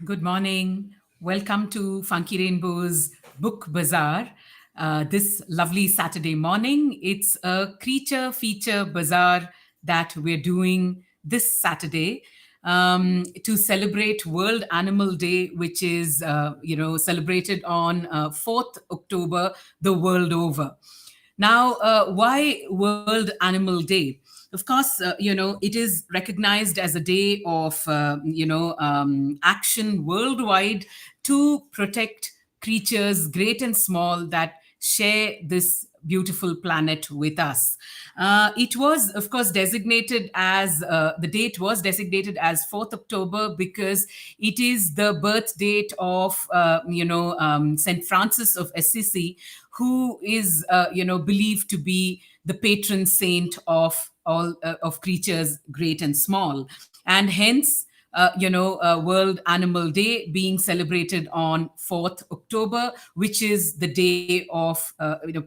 Good morning. Welcome to Funky Rainbow's Book Bazaar. This lovely Saturday morning. It's a creature feature bazaar that we're doing this Saturday to celebrate World Animal Day, which is, celebrated on 4th October the world over. Now, why World Animal Day? Of course, it is recognized as a day of, action worldwide to protect creatures, great and small, that share this beautiful planet with us. It was, of course, designated as the date was designated as 4th October because it is the birth date of, Saint Francis of Assisi, who is, believed to be the patron saint of all of creatures, great and small, and hence. World Animal Day being celebrated on 4th October, which is the day of,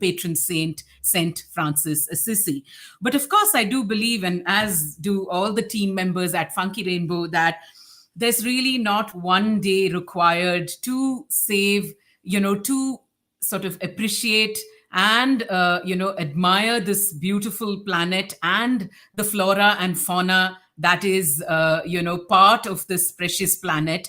patron saint, Saint Francis Assisi. But of course, I do believe, and as do all the team members at Funky Rainbow, that there's really not one day required to save, to sort of appreciate and admire this beautiful planet and the flora and fauna that is part of this precious planet.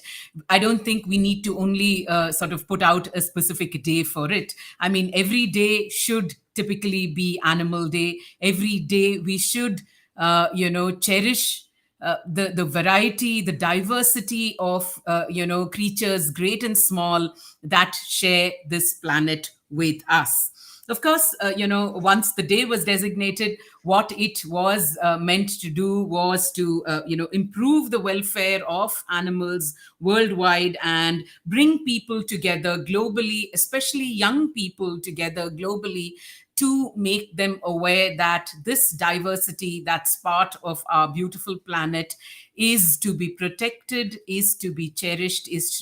I don't think we need to only sort of put out a specific day for it. I mean, every day should typically be Animal Day. Every day we should cherish the variety, the diversity of creatures, great and small, that share this planet with us. Of course, once the day was designated, what it was meant to do was to, improve the welfare of animals worldwide and bring people together globally, especially young people together globally, to make them aware that this diversity that's part of our beautiful planet is to be protected, is to be cherished, is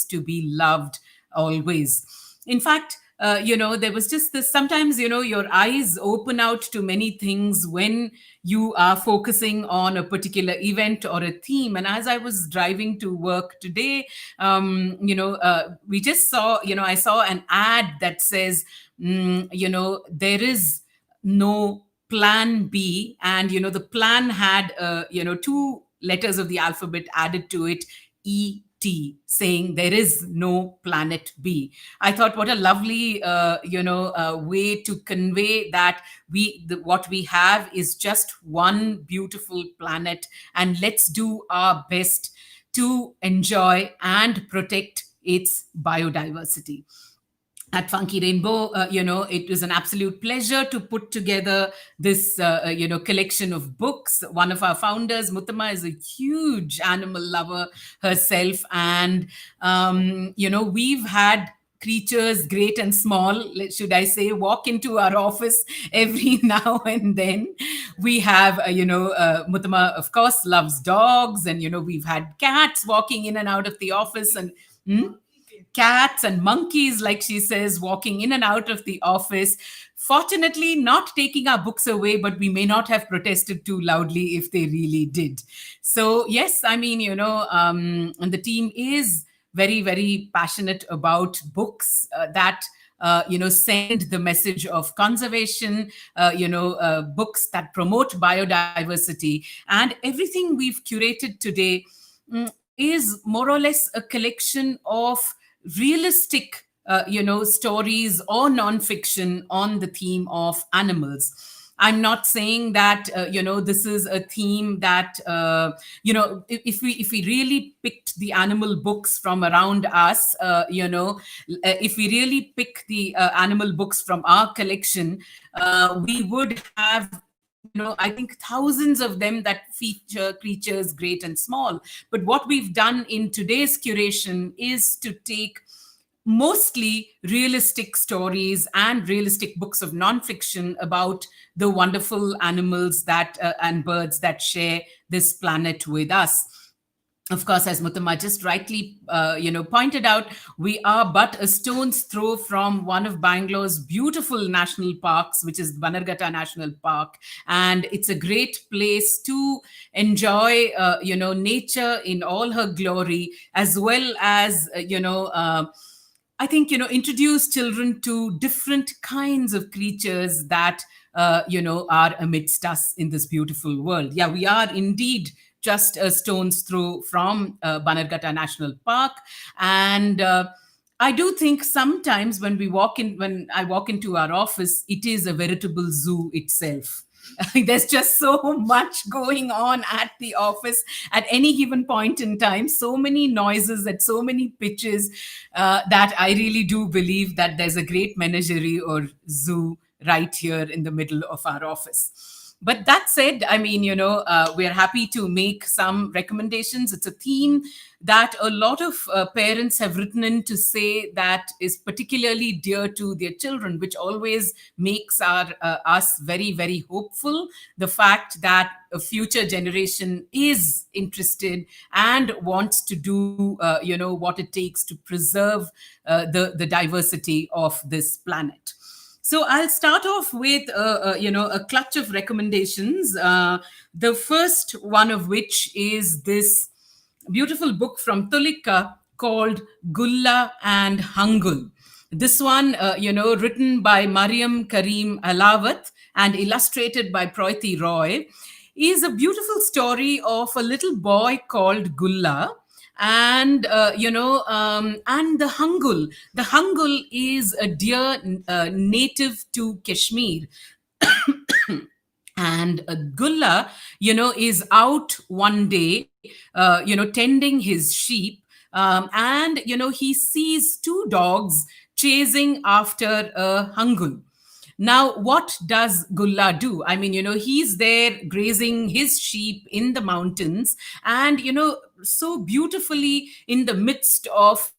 to be loved always. In fact, there was just this, sometimes, your eyes open out to many things when you are focusing on a particular event or a theme. And as I was driving to work today, we just saw, I saw an ad that says, there is no plan B. And, the plan had, two letters of the alphabet added to it, ET, saying there is no planet B. I thought, what a lovely, way to convey that what we have is just one beautiful planet, and let's do our best to enjoy and protect its biodiversity. At Funky Rainbow, it was an absolute pleasure to put together this, collection of books. One of our founders, Muttama, is a huge animal lover herself. And, we've had creatures, great and small, should I say, walk into our office every now and then. We have, Muttama, of course, loves dogs. And, we've had cats walking in and out of the office. And cats and monkeys, like she says, walking in and out of the office. Fortunately, not taking our books away, but we may not have protested too loudly if they really did. So, yes, I mean, and the team is very, very passionate about books that send the message of conservation, books that promote biodiversity. And everything we've curated today is more or less a collection of realistic, stories or nonfiction on the theme of animals. I'm not saying that this is a theme that if we really picked the animal books from around us, if we really pick the animal books from our collection, we would have, I think, thousands of them that feature creatures great and small. But what we've done in today's curation is to take mostly realistic stories and realistic books of nonfiction about the wonderful animals that and birds that share this planet with us. Of course, as Muttama just rightly, pointed out, we are but a stone's throw from one of Bangalore's beautiful national parks, which is Bannerghatta National Park, and it's a great place to enjoy, nature in all her glory, as well as, I think, introduce children to different kinds of creatures that, are amidst us in this beautiful world. Yeah, we are indeed just a stone's throw from Bannerghatta National Park. And I do think sometimes when I walk into our office, it is a veritable zoo itself. There's just so much going on at the office at any given point in time, so many noises at so many pitches, that I really do believe that there's a great menagerie or zoo right here in the middle of our office. But that said, I mean, we're happy to make some recommendations. It's a theme that a lot of parents have written in to say that is particularly dear to their children, which always makes us very, very hopeful. The fact that a future generation is interested and wants to do, what it takes to preserve the diversity of this planet. So I'll start off with a clutch of recommendations. The first one of which is this beautiful book from Tulika called Gullah and Hangul. This one, written by Mariam Karim Alawat and illustrated by Proiti Roy, is a beautiful story of a little boy called Gullah and and the Hangul. The Hangul is a deer native to Kashmir, and Gullah, is out one day, tending his sheep, and he sees two dogs chasing after a Hangul. Now, what does Gullah do? I mean, he's there grazing his sheep in the mountains, and, so beautifully in the midst of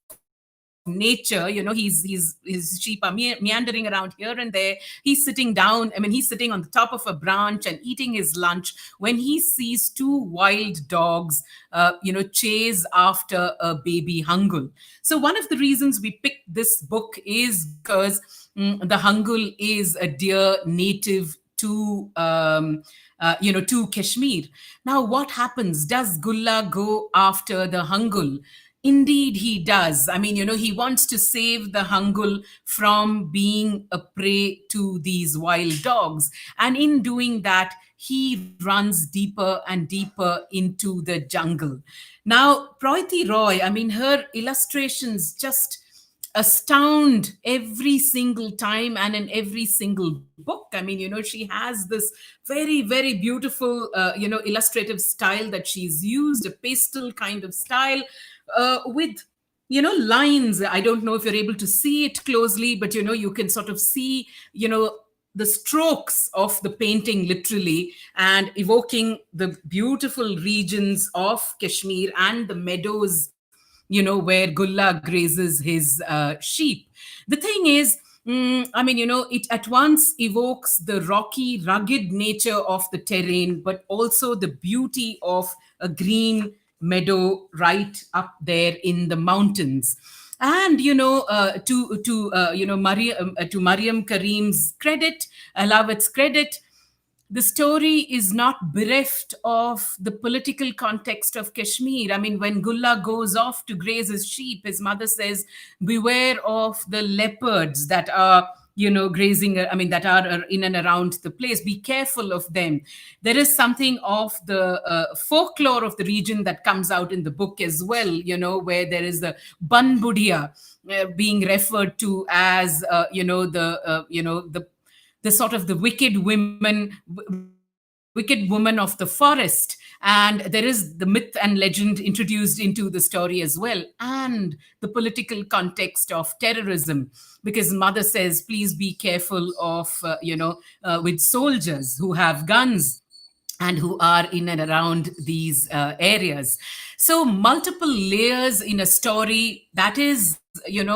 nature. His sheep are meandering around here and there. He's sitting down. I mean, he's sitting on the top of a branch and eating his lunch when he sees two wild dogs, chase after a baby Hangul. So one of the reasons we picked this book is because the Hangul is a deer native to to Kashmir. Now, what happens? Does Gullah go after the Hangul? Indeed, he does. I mean, he wants to save the Hangul from being a prey to these wild dogs. And in doing that, he runs deeper and deeper into the jungle. Now, Proiti Roy, I mean, her illustrations just astound every single time and in every single book. I mean, she has this very, very beautiful, illustrative style that she's used, a pastel kind of style, with lines. I don't know if you're able to see it closely, but you can sort of see the strokes of the painting literally, and evoking the beautiful regions of Kashmir and the meadows where Gullah grazes his sheep. The thing is, I mean, it at once evokes the rocky, rugged nature of the terrain, but also the beauty of a green meadow right up there in the mountains. And to Mariam Karim's credit, Alawat's credit, the story is not bereft of the political context of Kashmir. I mean, when Gullah goes off to graze his sheep, his mother says, beware of the leopards that are, grazing, I mean, that are in and around the place. Be careful of them. There is something of the folklore of the region that comes out in the book as well, where there is the Banbudia being referred to as, the sort of the wicked woman of the forest. And there is the myth and legend introduced into the story as well, and the political context of terrorism, because mother says, please be careful of with soldiers who have guns and who are in and around these areas. So multiple layers in a story that is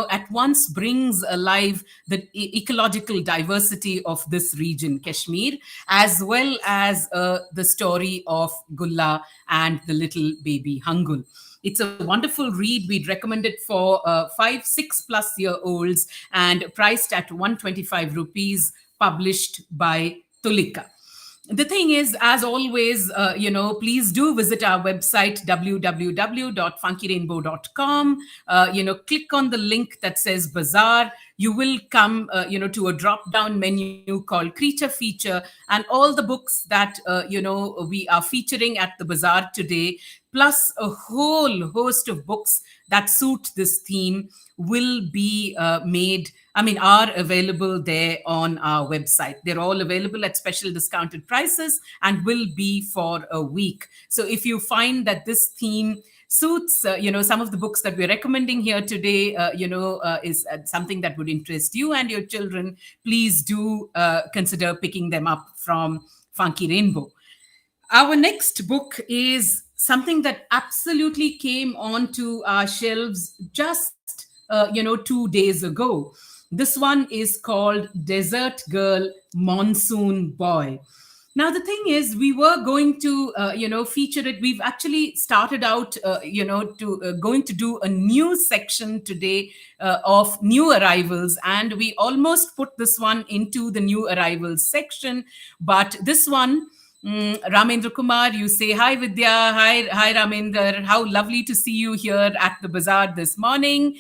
at once brings alive the ecological diversity of this region, Kashmir, as well as the story of Gullah and the little baby Hangul. It's a wonderful read. We'd recommend it for 5, 6+ year olds and priced at 125 rupees, published by Tulika. The thing is, as always, please do visit our website, www.funkyrainbow.com. Click on the link that says Buzzaar. You will come, to a drop down menu called Creature Feature, and all the books that, we are featuring at the Bazaar today, plus a whole host of books that suit this theme, will be are available there on our website. They're all available at special discounted prices and will be for a week. So if you find that this theme suits, some of the books that we're recommending here today, is something that would interest you and your children, please do consider picking them up from Funky Rainbow. Our next book is something that absolutely came onto our shelves just 2 days ago. This one is called Desert Girl, Monsoon Boy. Now the thing is, we were going to feature it. We've actually started out going to do a new section today of new arrivals, and we almost put this one into the new arrivals section, but this one, Ramendra Kumar, you say hi, Vidya. Hi, Ramendra. How lovely to see you here at the Bazaar this morning.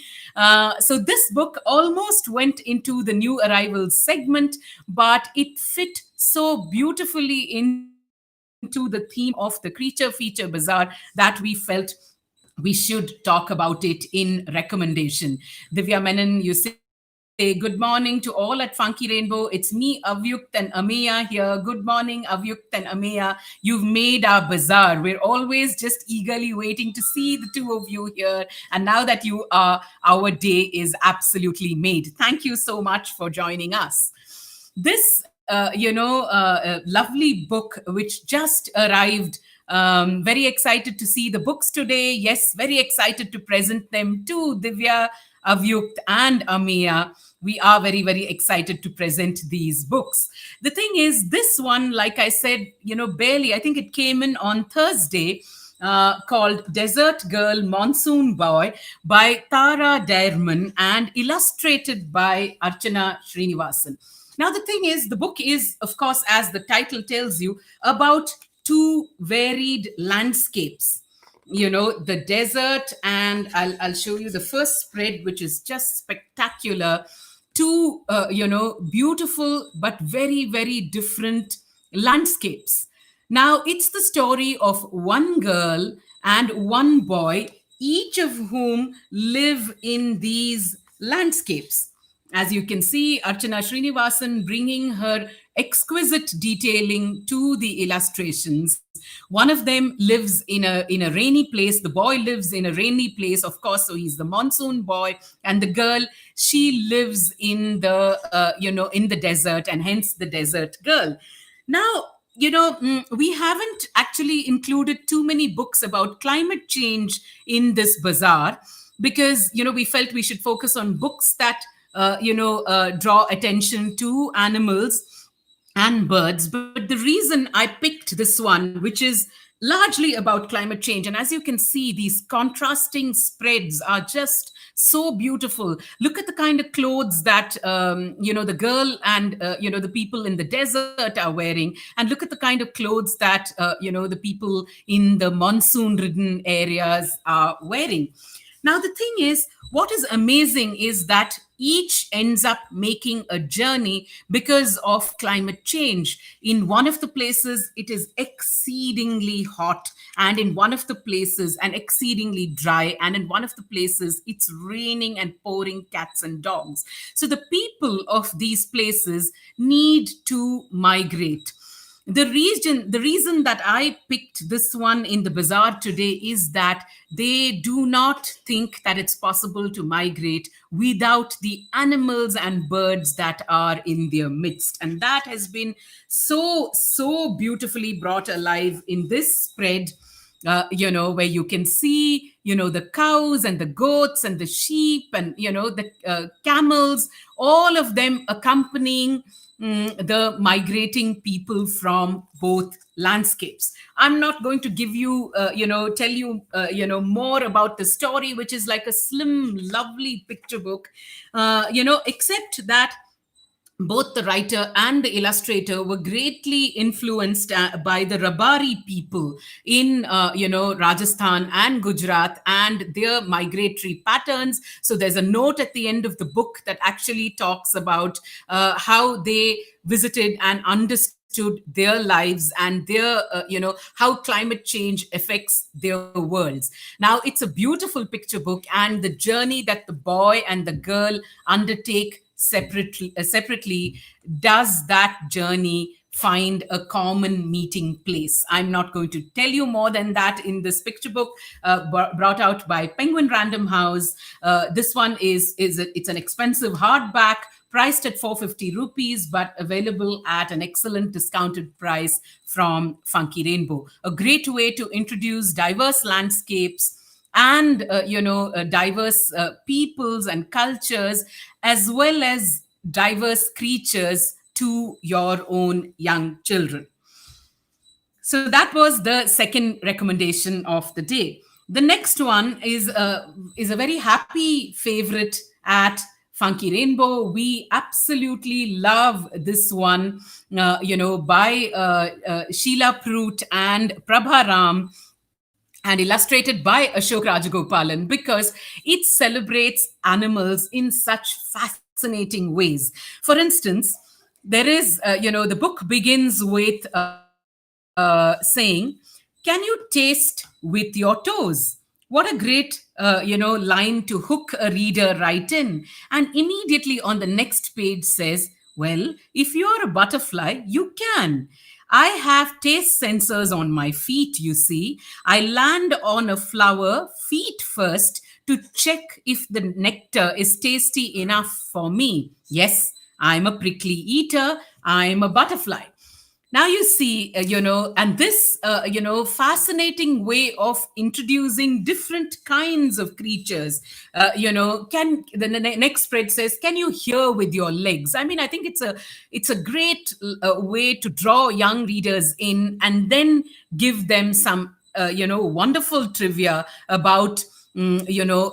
So this book almost went into the new arrivals segment, but it fit so beautifully into the theme of the Creature Feature Bazaar that we felt we should talk about it in recommendation. Divya Menon, you say good morning to all at Funky Rainbow. It's me, Avyukt and Ameya here. Good morning, Avyukt and Ameya. You've made our bazaar. We're always just eagerly waiting to see the two of you here. And now that you are, our day is absolutely made. Thank you so much for joining us. This, lovely book which just arrived. Very excited to see the books today. Yes, very excited to present them to Divya, Avyukt, and Ameya. We are very, very excited to present these books. The thing is, this one, like I said, barely, I think it came in on Thursday, called Desert Girl, Monsoon Boy by Tara Dairman and illustrated by Archana Srinivasan. Now, the thing is, the book is, of course, as the title tells you, about two varied landscapes. The desert, and I'll show you the first spread, which is just spectacular. Two, beautiful but very, very different landscapes. Now, it's the story of one girl and one boy, each of whom live in these landscapes. As you can see, Archana Srinivasan bringing her exquisite detailing to the illustrations. One of them lives in a rainy place. The boy lives in a rainy place, of course, so he's the monsoon boy. And the girl, she lives in the in the desert, and hence the desert girl. Now, we haven't actually included too many books about climate change in this bazaar because, we felt we should focus on books that, draw attention to animals and birds. But the reason I picked this one, which is largely about climate change, and as you can see, these contrasting spreads are just so beautiful. Look at the kind of clothes that the girl and the people in the desert are wearing, and look at the kind of clothes that the people in the monsoon ridden areas are wearing. Now, the thing is, what is amazing is that each ends up making a journey because of climate change. In one of the places, it is exceedingly hot, and in one of the places, and exceedingly dry, and in one of the places, it's raining and pouring cats and dogs. So the people of these places need to migrate. The reason that I picked this one in the bazaar today is that they do not think that it's possible to migrate without the animals and birds that are in their midst. And that has been so beautifully brought alive in this spread. where you can see, the cows and the goats and the sheep and, the camels, all of them accompanying the migrating people from both landscapes. I'm not going to give you, tell you, more about the story, which is like a slim, lovely picture book, except that both the writer and the illustrator were greatly influenced by the Rabari people in, Rajasthan and Gujarat and their migratory patterns. So there's a note at the end of the book that actually talks about how they visited and understood their lives and their, how climate change affects their worlds. Now, it's a beautiful picture book, and the journey that the boy and the girl undertake separately does that journey find a common meeting place. I'm not going to tell you more than that in this picture book brought out by Penguin Random House. This one it's an expensive hardback priced at 450 rupees, but available at an excellent discounted price from Funky Rainbow. A great way to introduce diverse landscapes and diverse peoples and cultures, as well as diverse creatures to your own young children. So that was the second recommendation of the day. The next one is a very happy favorite at Funky Rainbow. We absolutely love this one, by Sheila Prout and Prabha Ram, and illustrated by Ashok Rajagopalan, because it celebrates animals in such fascinating ways. For instance, there is, the book begins with saying, "Can you taste with your toes?" What a great, line to hook a reader right in. And immediately on the next page says, "Well, if you're a butterfly, you can. I have taste sensors on my feet, you see. I land on a flower feet first to check if the nectar is tasty enough for me. Yes, I'm a prickly eater. I'm a butterfly." Now you see, and this, fascinating way of introducing different kinds of creatures. Can the next spread says, "Can you hear with your legs?" I mean, I think it's a great way to draw young readers in, and then give them some, wonderful trivia about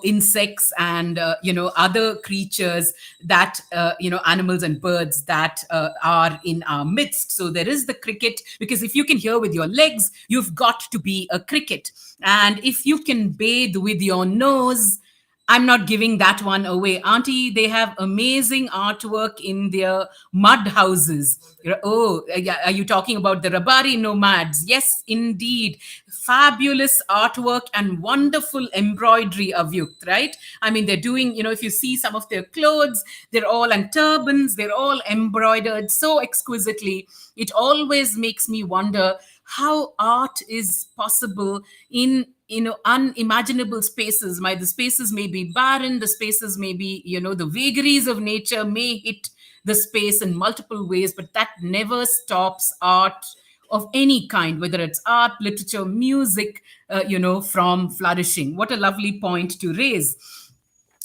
insects and other creatures that animals and birds that are in our midst. So there is the cricket, because if you can hear with your legs, you've got to be a cricket. And if you can bathe with your nose, I'm not giving that one away. Auntie, they have amazing artwork in their mud houses. Oh, yeah, are you talking about the Rabari nomads? Yes, indeed. Fabulous artwork and wonderful embroidery, Avyukt, right? I mean, they're doing, if you see some of their clothes, they're all, and turbans, they're all embroidered so exquisitely. It always makes me wonder how art is possible in unimaginable spaces. The spaces may be barren, the spaces may be, the vagaries of nature may hit the space in multiple ways, but that never stops art of any kind, whether it's art, literature, music, from flourishing. What a lovely point to raise.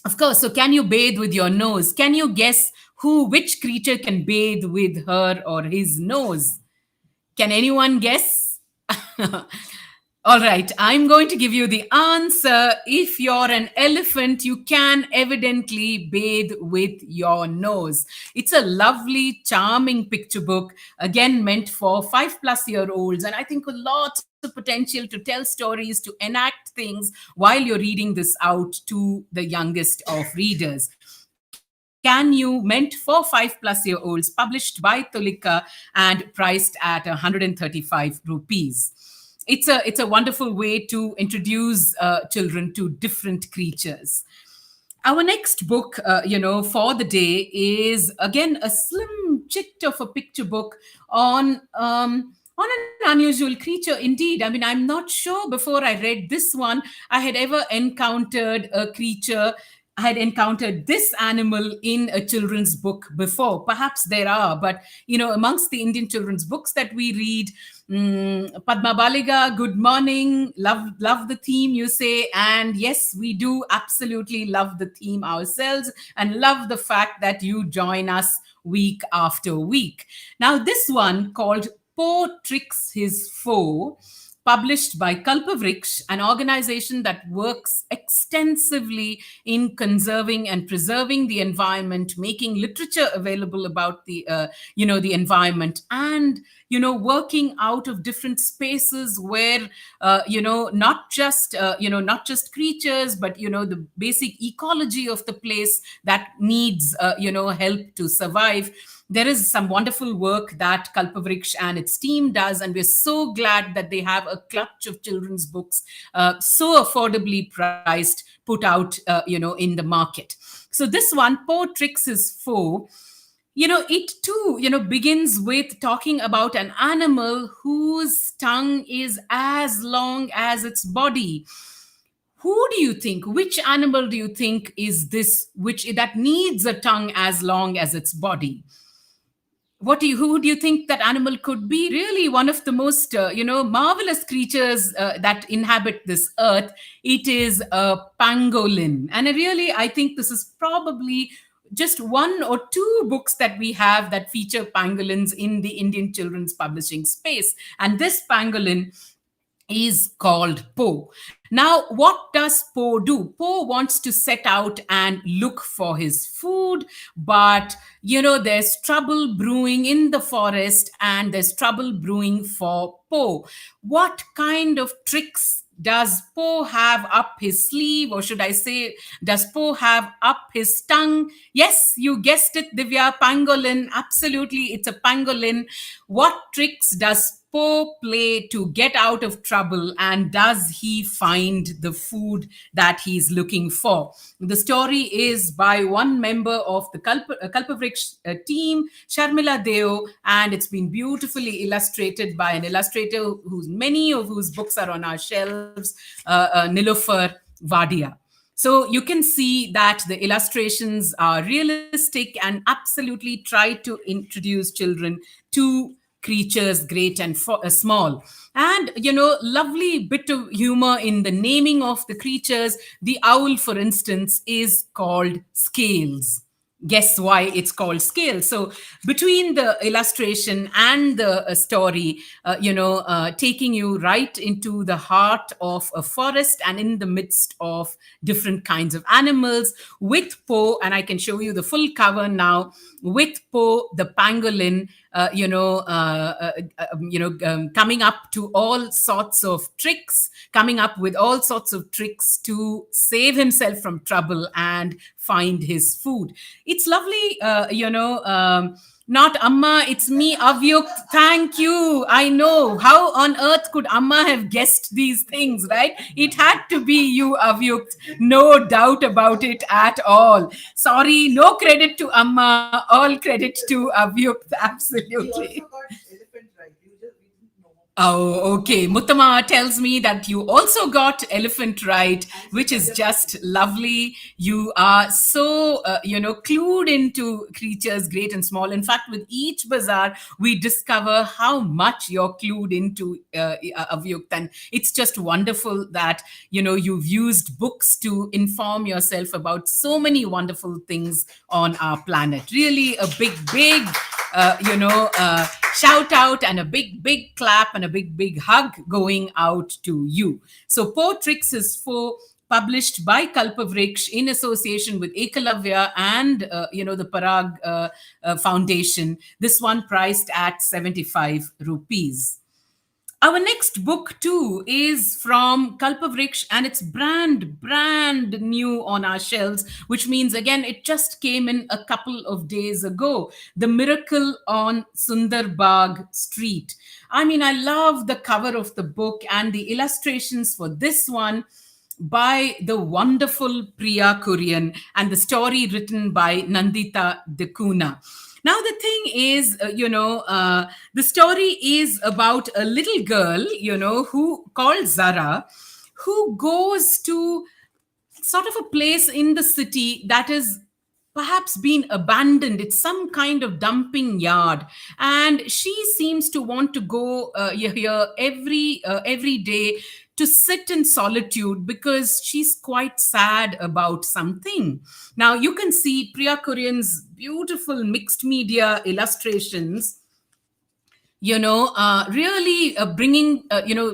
Of course. So can you bathe with your nose? Can you guess which creature can bathe with her or his nose? Can anyone guess? All right, I'm going to give you the answer. If you're an elephant, you can evidently bathe with your nose. It's a lovely, charming picture book, again meant for 5+-year-olds, and I think a lot of potential to tell stories, to enact things while you're reading this out to the youngest of readers. Can You, meant for 5+-year-olds, published by Tulika and priced at 135 rupees. It's a wonderful way to introduce children to different creatures. Our next book, for the day is again a slim chit of a picture book on an unusual creature. Indeed, I mean, I'm not sure before I read this one I had ever encountered a creature I had encountered this animal in a children's book before. Perhaps there are, but amongst the Indian children's books that we read, Padma Baliga, good morning. Love the theme, you say. And yes, we do absolutely love the theme ourselves and love the fact that you join us week after week. Now, this one called Po Tricks His Foe, published by Kalpavriksha, an organization that works extensively in conserving and preserving the environment, making literature available about the environment, and working out of different spaces where not just creatures, but the basic ecology of the place that needs help to survive. There is some wonderful work that Kalpavriksha and its team does, and we're so glad that they have a clutch of children's books so affordably priced put out in the market. So this one, Po Tricks His Foe, it too begins with talking about an animal whose tongue is as long as its body. Who do you think, which animal do you think is this, which that needs a tongue as long as its body? Who do you think that animal could be? Really one of the most marvelous creatures that inhabit this earth. It is a pangolin, and I think this is probably just one or two books that we have that feature pangolins in the Indian children's publishing space, and this pangolin is called Po. Now, what does Po do? Po wants to set out and look for his food, but there's trouble brewing in the forest and there's trouble brewing for Po. What kind of tricks does Po have up his sleeve, or should I say, does Po have up his tongue? Yes, you guessed it, Divya, pangolin. Absolutely, it's a pangolin. What tricks does Po play to get out of trouble, and does he find the food that he's looking for? The story is by one member of the Kalpavriksha team, Sharmila Deo, and it's been beautifully illustrated by an illustrator many of whose books are on our shelves, Nilofer Vadia. So you can see that the illustrations are realistic and absolutely try to introduce children to creatures great and small. And lovely bit of humor in the naming of the creatures. The owl, for instance, is called Scales. Guess why it's called Scales? So between the illustration and the story, taking you right into the heart of a forest and in the midst of different kinds of animals, with Po, and I can show you the full cover now, with Po the pangolin, coming up to all sorts of tricks, coming up with all sorts of tricks to save himself from trouble and find his food. It's lovely, not Amma, it's me, Avyuk. Thank you. I know. How on earth could Amma have guessed these things, right? It had to be you, Avyuk. No doubt about it at all. Sorry, no credit to Amma. All credit to Avyuk. Absolutely. Oh, okay. Muttama tells me that you also got elephant right, which is just lovely. You are so, clued into creatures great and small. In fact, with each bazaar, we discover how much you're clued into Avyukt. And it's just wonderful that, you've used books to inform yourself about so many wonderful things on our planet. Really a big, shout out and a big clap and a big hug going out to you. So Po Tricks His Foe, published by Kalpavriksha in association with Ekalavya and the Parag Foundation. This one priced at 75 rupees. Our next book too is from Kalpavriksha, and it's brand new on our shelves, which means again it just came in a couple of days ago. The Miracle on Sundarbagh Street. I mean, I love the cover of the book and the illustrations for this one by the wonderful Priya Kurian, and the story written by Nandita Dekuna. Now, the thing is, the story is about a little girl, who called Zara, who goes to sort of a place in the city that is perhaps been abandoned. It's some kind of dumping yard, and she seems to want to go here every day to sit in solitude because she's quite sad about something. Now you can see Priya Kurian's beautiful mixed media illustrations, really bringing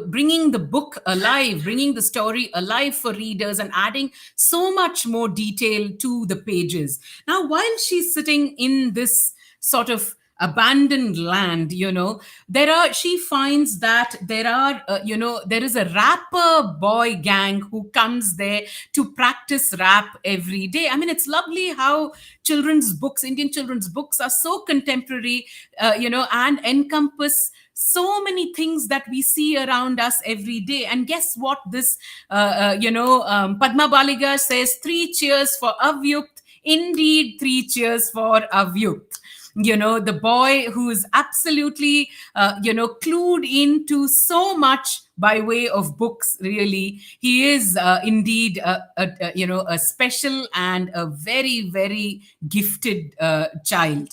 bringing the book alive, bringing the story alive for readers, and adding so much more detail to the pages. Now while she's sitting in this sort of abandoned land, she finds that there is a rapper boy gang who comes there to practice rap every day. I mean, it's lovely how Indian children's books are so contemporary, and encompass so many things that we see around us every day. And guess what? This, Padma Baliga says, three cheers for Avyukt. Indeed, three cheers for Avyukt. The boy who's absolutely, clued into so much by way of books. Really, he is indeed a special and a very, very gifted child.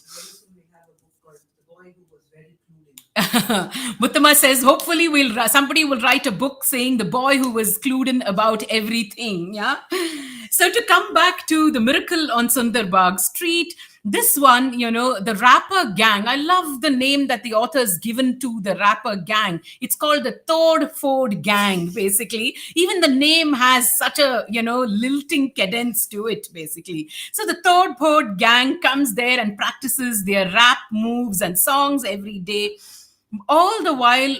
Muttama says, hopefully somebody will write a book saying the boy who was clued in about everything. Yeah. So to come back to the miracle on Sundarbagh Street, this one, the rapper gang, I love the name that the author's given to the rapper gang. It's called the Tod Ford Gang, basically. Even the name has such a, lilting cadence to it, basically. So the Tod Ford Gang comes there and practices their rap moves and songs every day, all the while,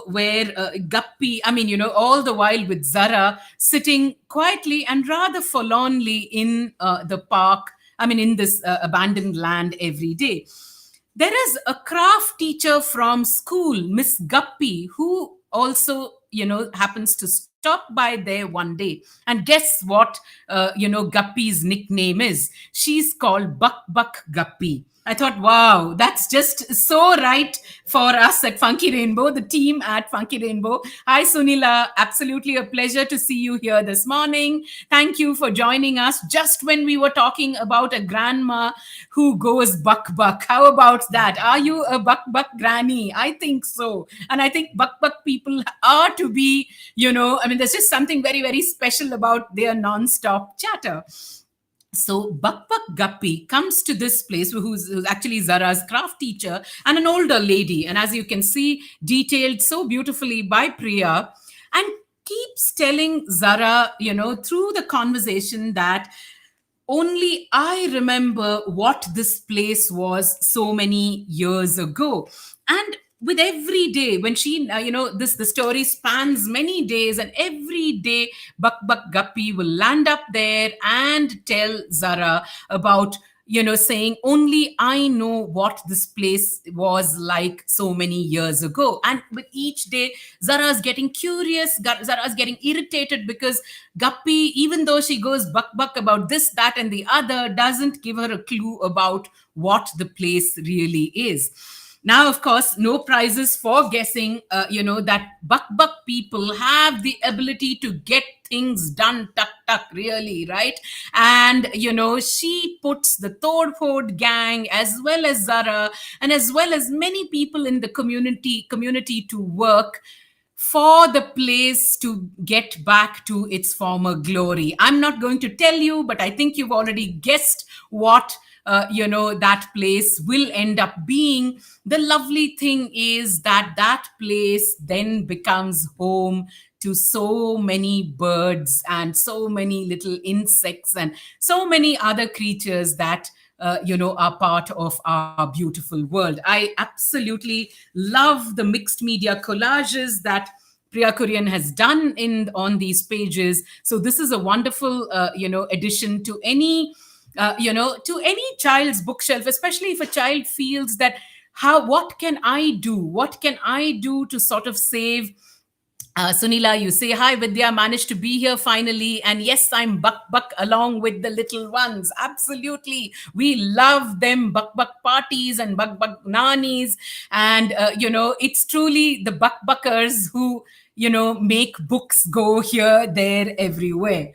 where Guppy, all the while with Zara sitting quietly and rather forlornly in the park, in this abandoned land every day. There is a craft teacher from school, Miss Guppy, who also, happens to stop by there one day. And guess what, Guppy's nickname is? She's called Buck Buck Guppy. I thought, wow, that's just so right for us at Funky Rainbow, the team at Funky Rainbow. Hi, Sunila. Absolutely a pleasure to see you here this morning. Thank you for joining us just when we were talking about a grandma who goes buck buck. How about that? Are you a buck buck granny? I think so. And I think buck buck people are to be, there's just something very, very special about their non-stop chatter. So Buck Buck Guppy comes to this place, who's actually Zara's craft teacher, and an older lady. And as you can see, detailed so beautifully by Priya, and keeps telling Zara, through the conversation, that only I remember what this place was so many years ago. And with every day, when she, the story spans many days, and every day Buck Buck Guppy will land up there and tell Zara about, saying, only I know what this place was like so many years ago. And with each day, Zara's getting curious, Zara's getting irritated, because Guppy, even though she goes buck buck about this, that, and the other, doesn't give her a clue about what the place really is. Now, of course, no prizes for guessing, that buck buck people have the ability to get things done, tuck, tuck, really, right? And, she puts the Todford gang, as well as Zara, and as well as many people in the community to work for the place to get back to its former glory. I'm not going to tell you, but I think you've already guessed what that place will end up being. The lovely thing is that place then becomes home to so many birds and so many little insects and so many other creatures that are part of our beautiful world. I absolutely love the mixed media collages that Priya Kurian has done on these pages. So this is a wonderful addition to any to any child's bookshelf, especially if a child feels that what can I do to sort of save. Sunila, you say, hi, Vidya, managed to be here finally. And yes, I'm buck along with the little ones. Absolutely. We love them, buck parties and buck nannies. And, it's truly the buckers who, make books go here, there, everywhere.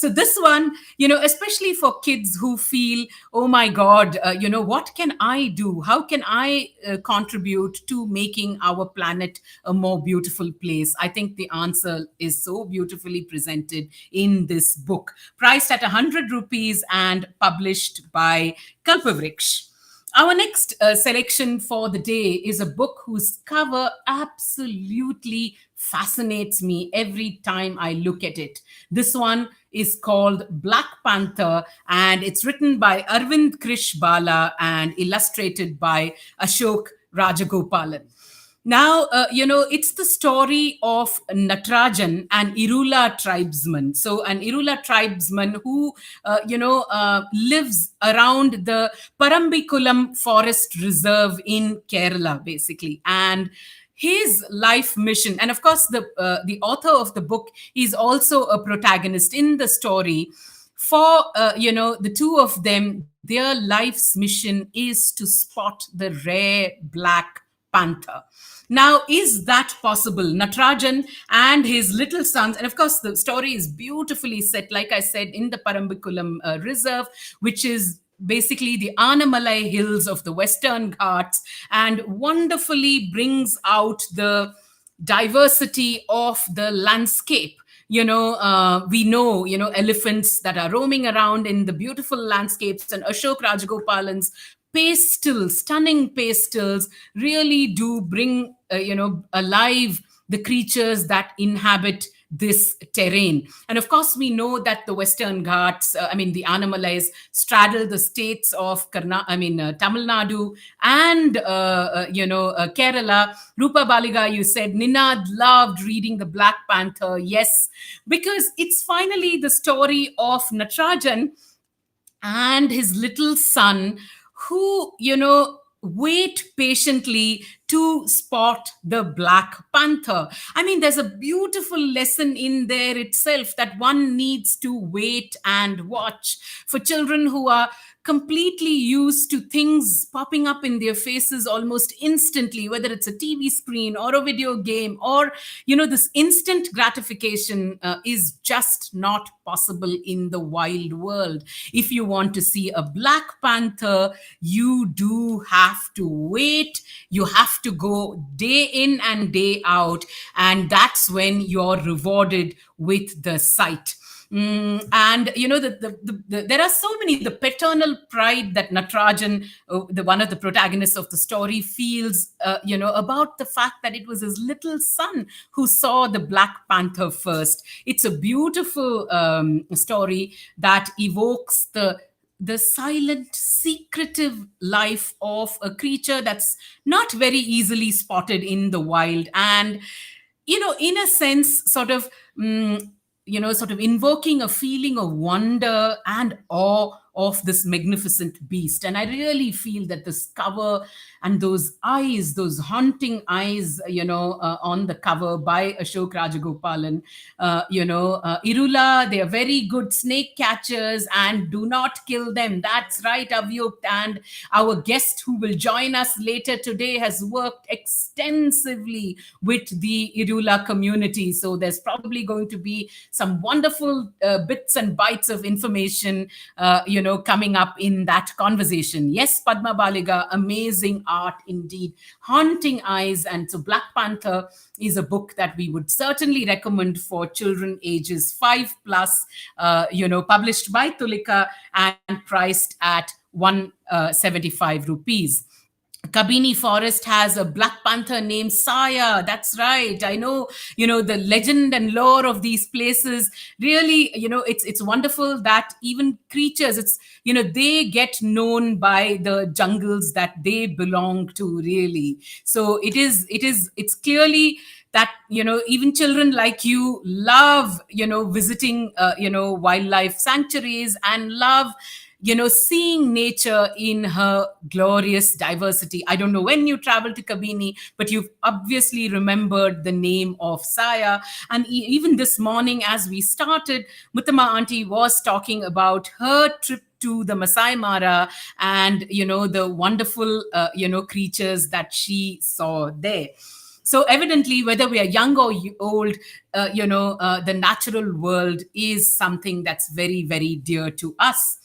So this one, especially for kids who feel, oh my God, what can I do? How can I contribute to making our planet a more beautiful place? I think the answer is so beautifully presented in this book, priced at 100 rupees and published by Kalpavriksh. Our next selection for the day is a book whose cover absolutely fascinates me every time I look at it. This one is called Black Panther, and it's written by Arvind Krish Bala and illustrated by Ashok Rajagopalan. Now, it's the story of Natarajan, an Irula tribesman. So, an Irula tribesman who, lives around the Parambikulam Forest Reserve in Kerala, basically. And his life mission, and of course, the author of the book is also a protagonist in the story. For the two of them, their life's mission is to spot the rare black panther. Now, is that possible? Natarajan and his little sons, and of course, the story is beautifully set, like I said, in the Parambikulam Reserve, which is basically the Anamalai hills of the Western Ghats, and wonderfully brings out the diversity of the landscape. We know, elephants that are roaming around in the beautiful landscapes, and Ashok Rajagopalan's pastels, stunning pastels, really do bring, alive the creatures that inhabit this terrain. And of course, we know that the Western Ghats, the Anamalais, straddle the states of Tamil Nadu and, Kerala. Rupa Baliga, you said, Ninad loved reading The Black Panther. Yes, because it's finally the story of Natarajan and his little son who, wait patiently to spot the black panther. There's a beautiful lesson in there itself, that one needs to wait and watch. For children who are completely used to things popping up in their faces almost instantly, whether it's a TV screen or a video game, or this instant gratification is just not possible in the wild world. If you want to see a black panther, you do have to wait. You have to go day in and day out, and that's when you're rewarded with the sight. And there are so many, the paternal pride that Natarajan, the one of the protagonists of the story, feels about the fact that it was his little son who saw the Black Panther first. It's a beautiful story that evokes the silent, secretive life of a creature that's not very easily spotted in the wild, and in a sense, sort of invoking a feeling of wonder and awe of this magnificent beast. And I really feel that this cover and those eyes, those haunting eyes, on the cover by Ashok Rajagopalan, Irula, they are very good snake catchers and do not kill them. That's right, Avyukt. And our guest who will join us later today has worked extensively with the Irula community. So there's probably going to be some wonderful bits and bites of information, coming up in that conversation. Yes, Padma Baliga, amazing art indeed, haunting eyes. And so Black Panther is a book that we would certainly recommend for children ages 5 plus, published by Tulika and priced at 175 rupees. Kabini Forest has a Black Panther named Saya. That's right. I know, the legend and lore of these places. Really, it's wonderful that even creatures, they get known by the jungles that they belong to, really. So it's clearly that, even children like you love, visiting, wildlife sanctuaries and love, seeing nature in her glorious diversity. I don't know when you traveled to Kabini, but you've obviously remembered the name of Saya. And even this morning, as we started, Muttama Auntie was talking about her trip to the Masai Mara and, the wonderful, creatures that she saw there. So evidently, whether we are young or old, the natural world is something that's very, very dear to us.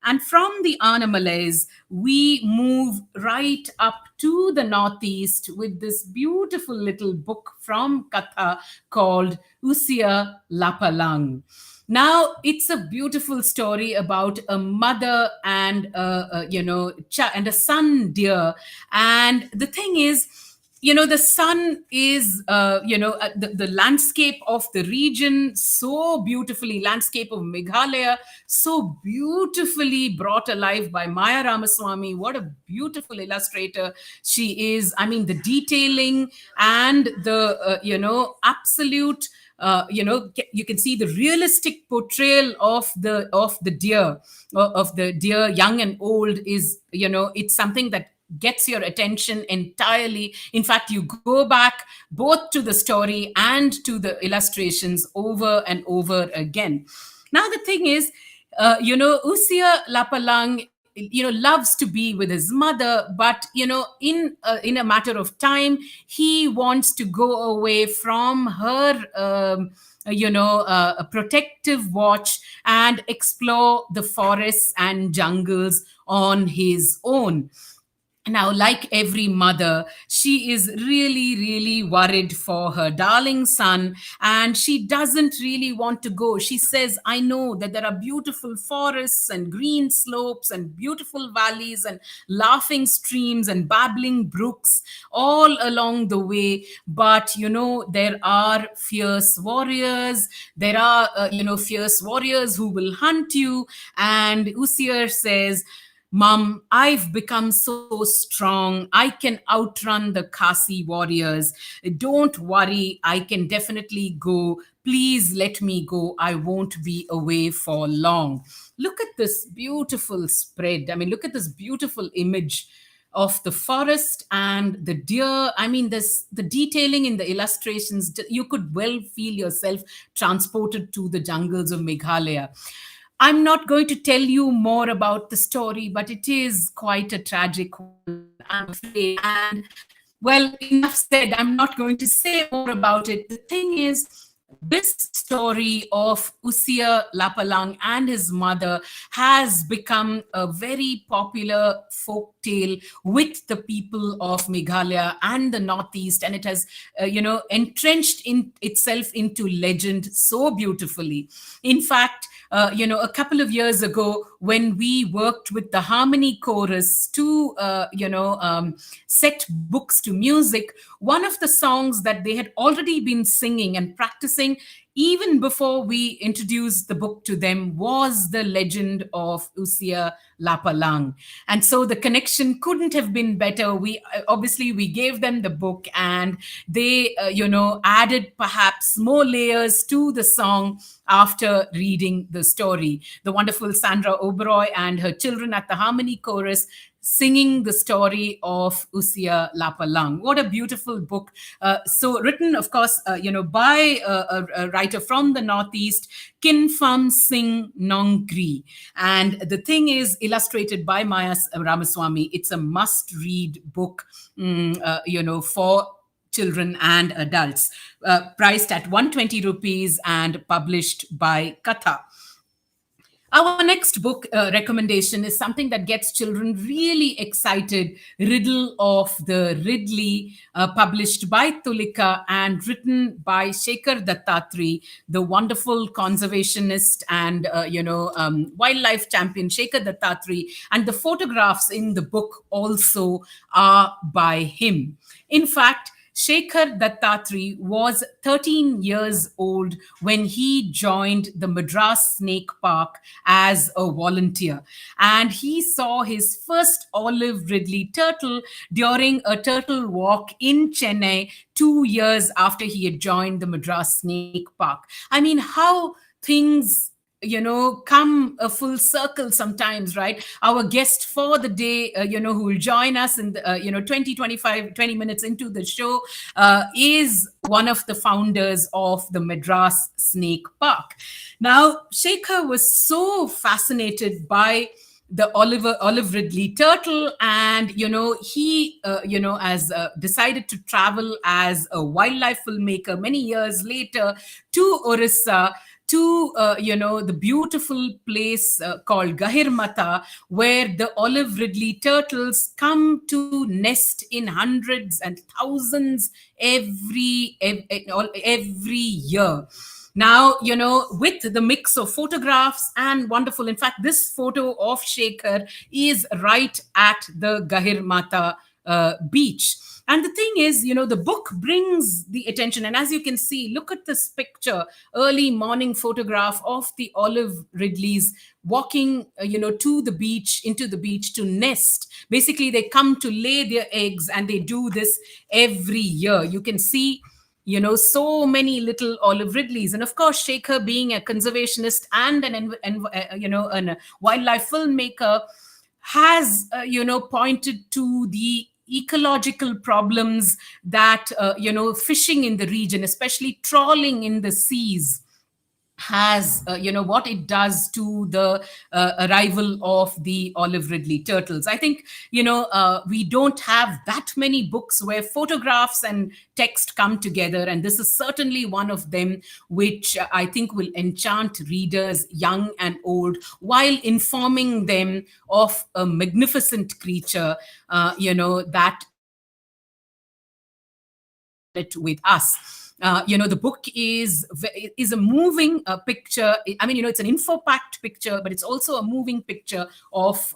And from the Anamalays, we move right up to the northeast with this beautiful little book from Katha called Usia La Palang. Now, it's a beautiful story about a mother and and a son deer. And the thing is, the sun is the landscape of the region, so beautifully, landscape of Meghalaya, so beautifully brought alive by Maya Ramaswamy. What a beautiful illustrator she is. I mean, the detailing and the absolute you can see the realistic portrayal of the deer, of the deer, young and old, is, it's something that gets your attention entirely. In fact, you go back both to the story and to the illustrations over and over again. Now, the thing is, Usia Lapalang, loves to be with his mother, but, in a matter of time, he wants to go away from her, a protective watch, and explore the forests and jungles on his own. Now, like every mother, she is really, really worried for her darling son, and she doesn't really want to go. She says, I know that there are beautiful forests and green slopes and beautiful valleys and laughing streams and babbling brooks all along the way, but, there are fierce warriors. There are, fierce warriors who will hunt you. And Usier says, Mom, I've become so strong. I can outrun the Khasi warriors. Don't worry, I can definitely go. Please let me go. I won't be away for long. Look at this beautiful spread. I mean, look at this beautiful image of the forest and the deer. I mean, this the detailing in the illustrations. You could well feel yourself transported to the jungles of Meghalaya. I'm not going to tell you more about the story, but it is quite a tragic one, I'm afraid. And, well, enough said. I'm not going to say more about it. The thing is, this story of Usia Lapalang and his mother has become a very popular folk tale with the people of Meghalaya and the Northeast, and it has, entrenched in itself into legend so beautifully. In fact, a couple of years ago, when we worked with the Harmony Chorus to, set books to music, one of the songs that they had already been singing and practicing even before we introduced the book to them was the legend of Usia Lapalang. And so the connection couldn't have been better. We obviously we gave them the book, and they added perhaps more layers to the song after reading the story. The wonderful Sandra Oberoi and her children at the Harmony Chorus singing the story of Usia Lapalang. What a beautiful book. So written, of course, by a writer from the Northeast, Kin Pham Singh Nongri. And the thing is illustrated by Maya Ramaswamy. It's a must-read book, for children and adults, priced at 120 rupees and published by Katha. Our next book recommendation is something that gets children really excited. Riddle of the Ridley, published by Tulika and written by Shekhar Dattatri, the wonderful conservationist and wildlife champion Shekhar Dattatri. And the photographs in the book also are by him. In fact, Shekhar Dattatri was 13 years old when he joined the Madras Snake Park as a volunteer. And he saw his first olive ridley turtle during a turtle walk in Chennai 2 years after he had joined the Madras Snake Park. I mean, how things come a full circle sometimes, right? Our guest for the day, who will join us in the 20 minutes into the show, is one of the founders of the Madras Snake Park. Now, Shekhar was so fascinated by the Olive Ridley turtle, and he has decided to travel as a wildlife filmmaker many years later to Orissa, to the beautiful place called Gahirmata, where the Olive Ridley turtles come to nest in hundreds and thousands every year. Now, with the mix of photographs and wonderful, in fact, this photo of Shekhar is right at the Gahir Mata beach. And the thing is, the book brings the attention. And as you can see, look at this picture, early morning photograph of the Olive Ridleys walking, to the beach, into the beach to nest. Basically, they come to lay their eggs, and they do this every year. You can see so many little Olive Ridleys. And of course, Shekhar, being a conservationist and a wildlife filmmaker, has pointed to the ecological problems that fishing in the region, especially trawling in the seas, has what it does to the arrival of the Olive Ridley turtles. I think we don't have that many books where photographs and text come together, and this is certainly one of them, which I think will enchant readers young and old, while informing them of a magnificent creature that it with us. The book is a moving picture. I mean, it's an info-packed picture, but it's also a moving picture of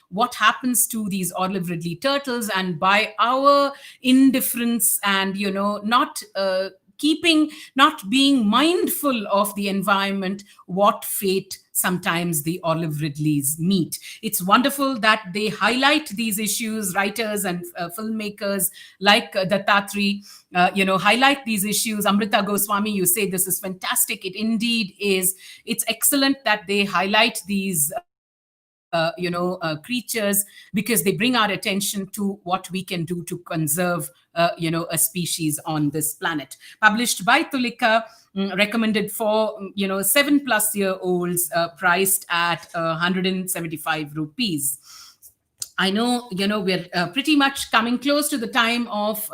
what happens to these Olive Ridley turtles, and by our indifference and not being mindful of the environment, what fate sometimes the Olive Ridleys meet. It's wonderful that they highlight these issues. Writers and filmmakers like Dattatri, highlight these issues. Amrita Goswami, you say this is fantastic. It indeed is. It's excellent that they highlight these creatures, because they bring our attention to what we can do to conserve a species on this planet. Published by Tulika, recommended for 7+ year olds, priced at 175 rupees. I know, we're pretty much coming close to the time of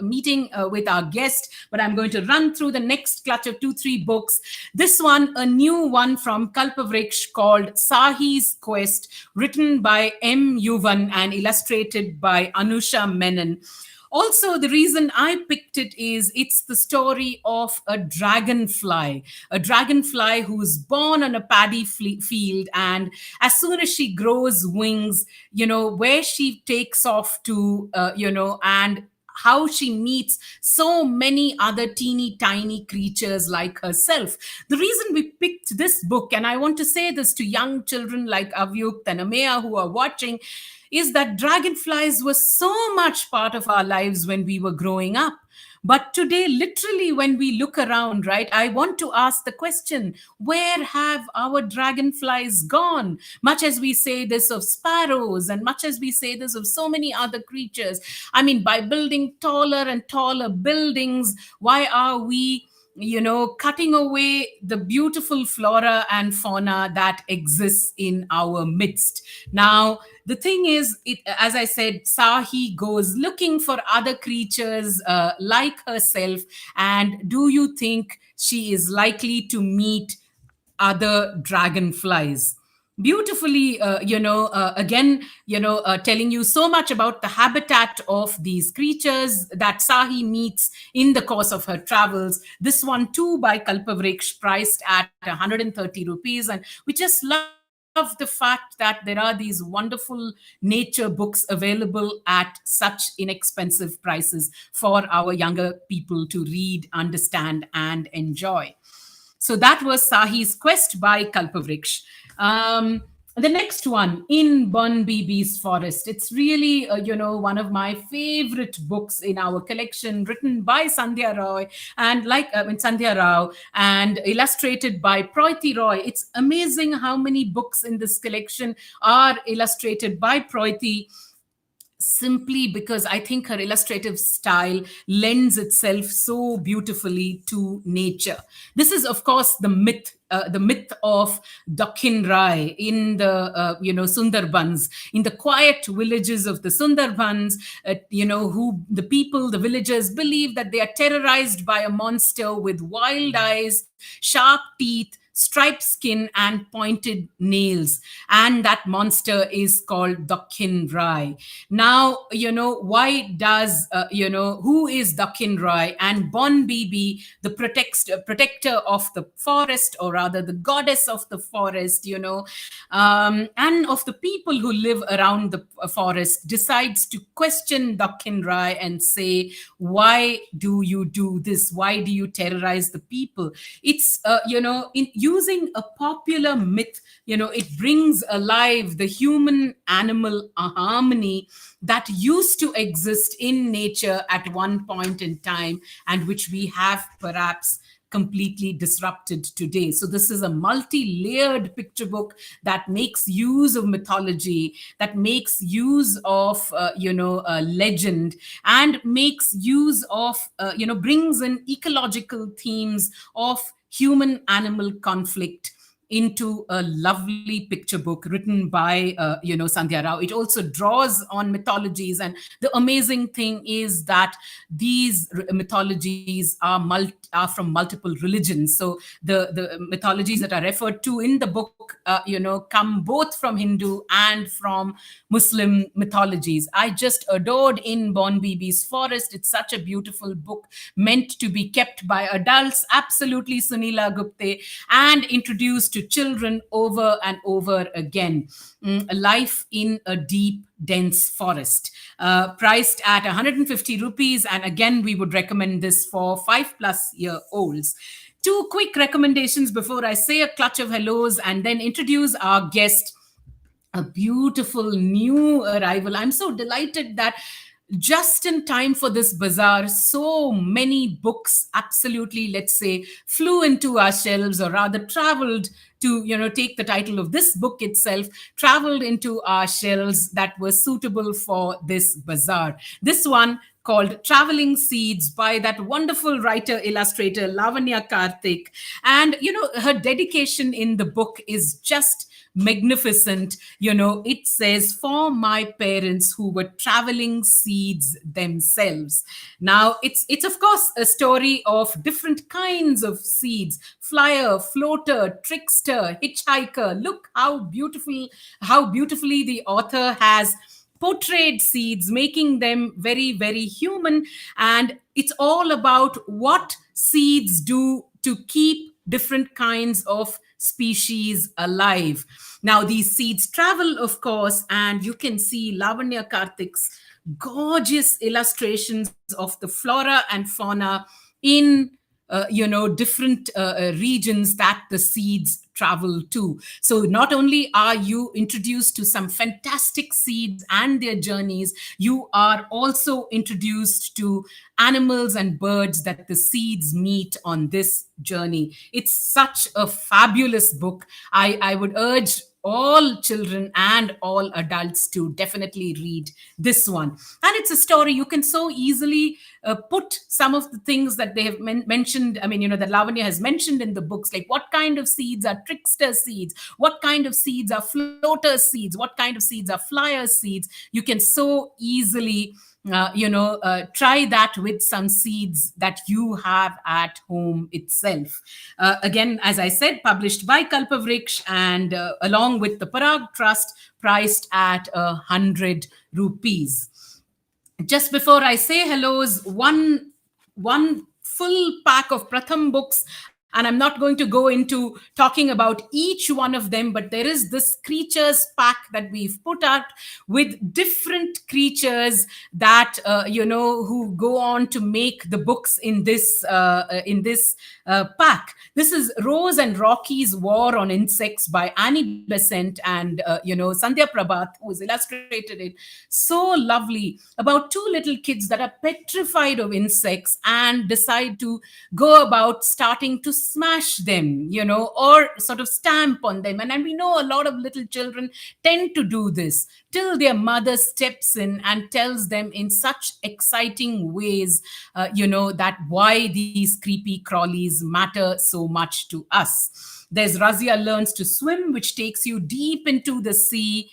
meeting with our guest, but I'm going to run through the next clutch of 2-3 books. This one, a new one from Kalpavriksha, called Sahees Quest, written by M. Yuvan and illustrated by Anusha Menon. Also, the reason I picked it is it's the story of a dragonfly who's born on a paddy field. And as soon as she grows wings, where she takes off to, and how she meets so many other teeny tiny creatures like herself. The reason we picked this book, and I want to say this to young children like Avyukt and Ameya who are watching, is that dragonflies were so much part of our lives when we were growing up. But today, literally, when we look around, right, I want to ask the question, where have our dragonflies gone? Much as we say this of sparrows, and much as we say this of so many other creatures. I mean, by building taller and taller buildings, why are we cutting away the beautiful flora and fauna that exists in our midst? Now, the thing is, as I said, Sahi goes looking for other creatures like herself. And do you think she is likely to meet other dragonflies? Beautifully, again, telling you so much about the habitat of these creatures that Sahi meets in the course of her travels. This one too, by Kalpavriksha, priced at 130 rupees. And we just love the fact that there are these wonderful nature books available at such inexpensive prices for our younger people to read, understand, and enjoy. So that was Sahi's Quest by Kalpavriksha. The next one, In Bun BB's Forest. It's really, one of my favorite books in our collection, written by Sandhya Roy and Sandhya Rao, and illustrated by Proiti Roy. It's amazing how many books in this collection are illustrated by Proiti. simply because I think her illustrative style lends itself so beautifully to nature. This is, of course, the myth of Dakhin Rai in the Sundarbans, in the quiet villages of the Sundarbans. Who the people, the villagers believe that they are terrorized by a monster with wild eyes, sharp teeth, striped skin, and pointed nails. And that monster is called Dakhin Rai. Now, why does, who is Dakhin Rai? And Bon Bibi, the protector of the forest, or rather the goddess of the forest, and of the people who live around the forest, decides to question Dakhin Rai and say, why do you do this? Why do you terrorize the people? It's, in using a popular myth, it brings alive the human animal harmony that used to exist in nature at one point in time, and which we have perhaps completely disrupted today. So this is a multi-layered picture book that makes use of mythology, that makes use of legend, and makes use of brings in ecological themes of human animal conflict into a lovely picture book written by Sandhya Rao. It also draws on mythologies, and the amazing thing is that these mythologies are from multiple religions. So the mythologies that are referred to in the book come both from Hindu and from Muslim mythologies. I just adored In Bon Bibi's Forest. It's such a beautiful book, meant to be kept by adults, absolutely Sunila Gupte, and introduced to children over and over again. Life in a deep, dense forest, priced at 150 rupees. And again, we would recommend this for 5+ year olds. Two quick recommendations before I say a clutch of hellos and then introduce our guest, a beautiful new arrival. I'm so delighted that just in time for this bazaar, so many books absolutely, let's say, flew into our shelves, or rather traveled to, take the title of this book itself, traveled into our shelves that were suitable for this bazaar. This one, called Traveling Seeds, by that wonderful writer illustrator Lavanya Karthik. And her dedication in the book is just magnificent. It says, for my parents who were traveling seeds themselves. Now, it's of course a story of different kinds of seeds: flyer, floater, trickster, hitchhiker. Look how beautifully the author has portrayed seeds, making them very, very human. And it's all about what seeds do to keep different kinds of species alive. Now, these seeds travel, of course, and you can see Lavanya Karthik's gorgeous illustrations of the flora and fauna in different regions that the seeds travel to. So not only are you introduced to some fantastic seeds and their journeys, you are also introduced to animals and birds that the seeds meet on this journey. It's such a fabulous book. I would urge all children and all adults to definitely read this one. And it's a story you can so easily put some of the things that they have mentioned. I mean, that Lavanya has mentioned in the books, like what kind of seeds are trickster seeds, what kind of seeds are floater seeds, what kind of seeds are flyer seeds. You can so easily try that with some seeds that you have at home itself. Again, as I said, published by Kalpavriksha, and along with the Parag Trust, priced at 100 rupees. Just before I say hellos, one full pack of Pratham books, and I'm not going to go into talking about each one of them, but there is this creatures pack that we've put out with different creatures that who go on to make the books in this pack. This is Rose and Rocky's War on Insects by Annie Besant and Sandhya Prabhat, who's illustrated it so lovely, about two little kids that are petrified of insects and decide to go about starting to smash them, or sort of stamp on them. And we know a lot of little children tend to do this till their mother steps in and tells them in such exciting ways, that why these creepy crawlies matter so much to us. There's Razia Learns to Swim, which takes you deep into the sea.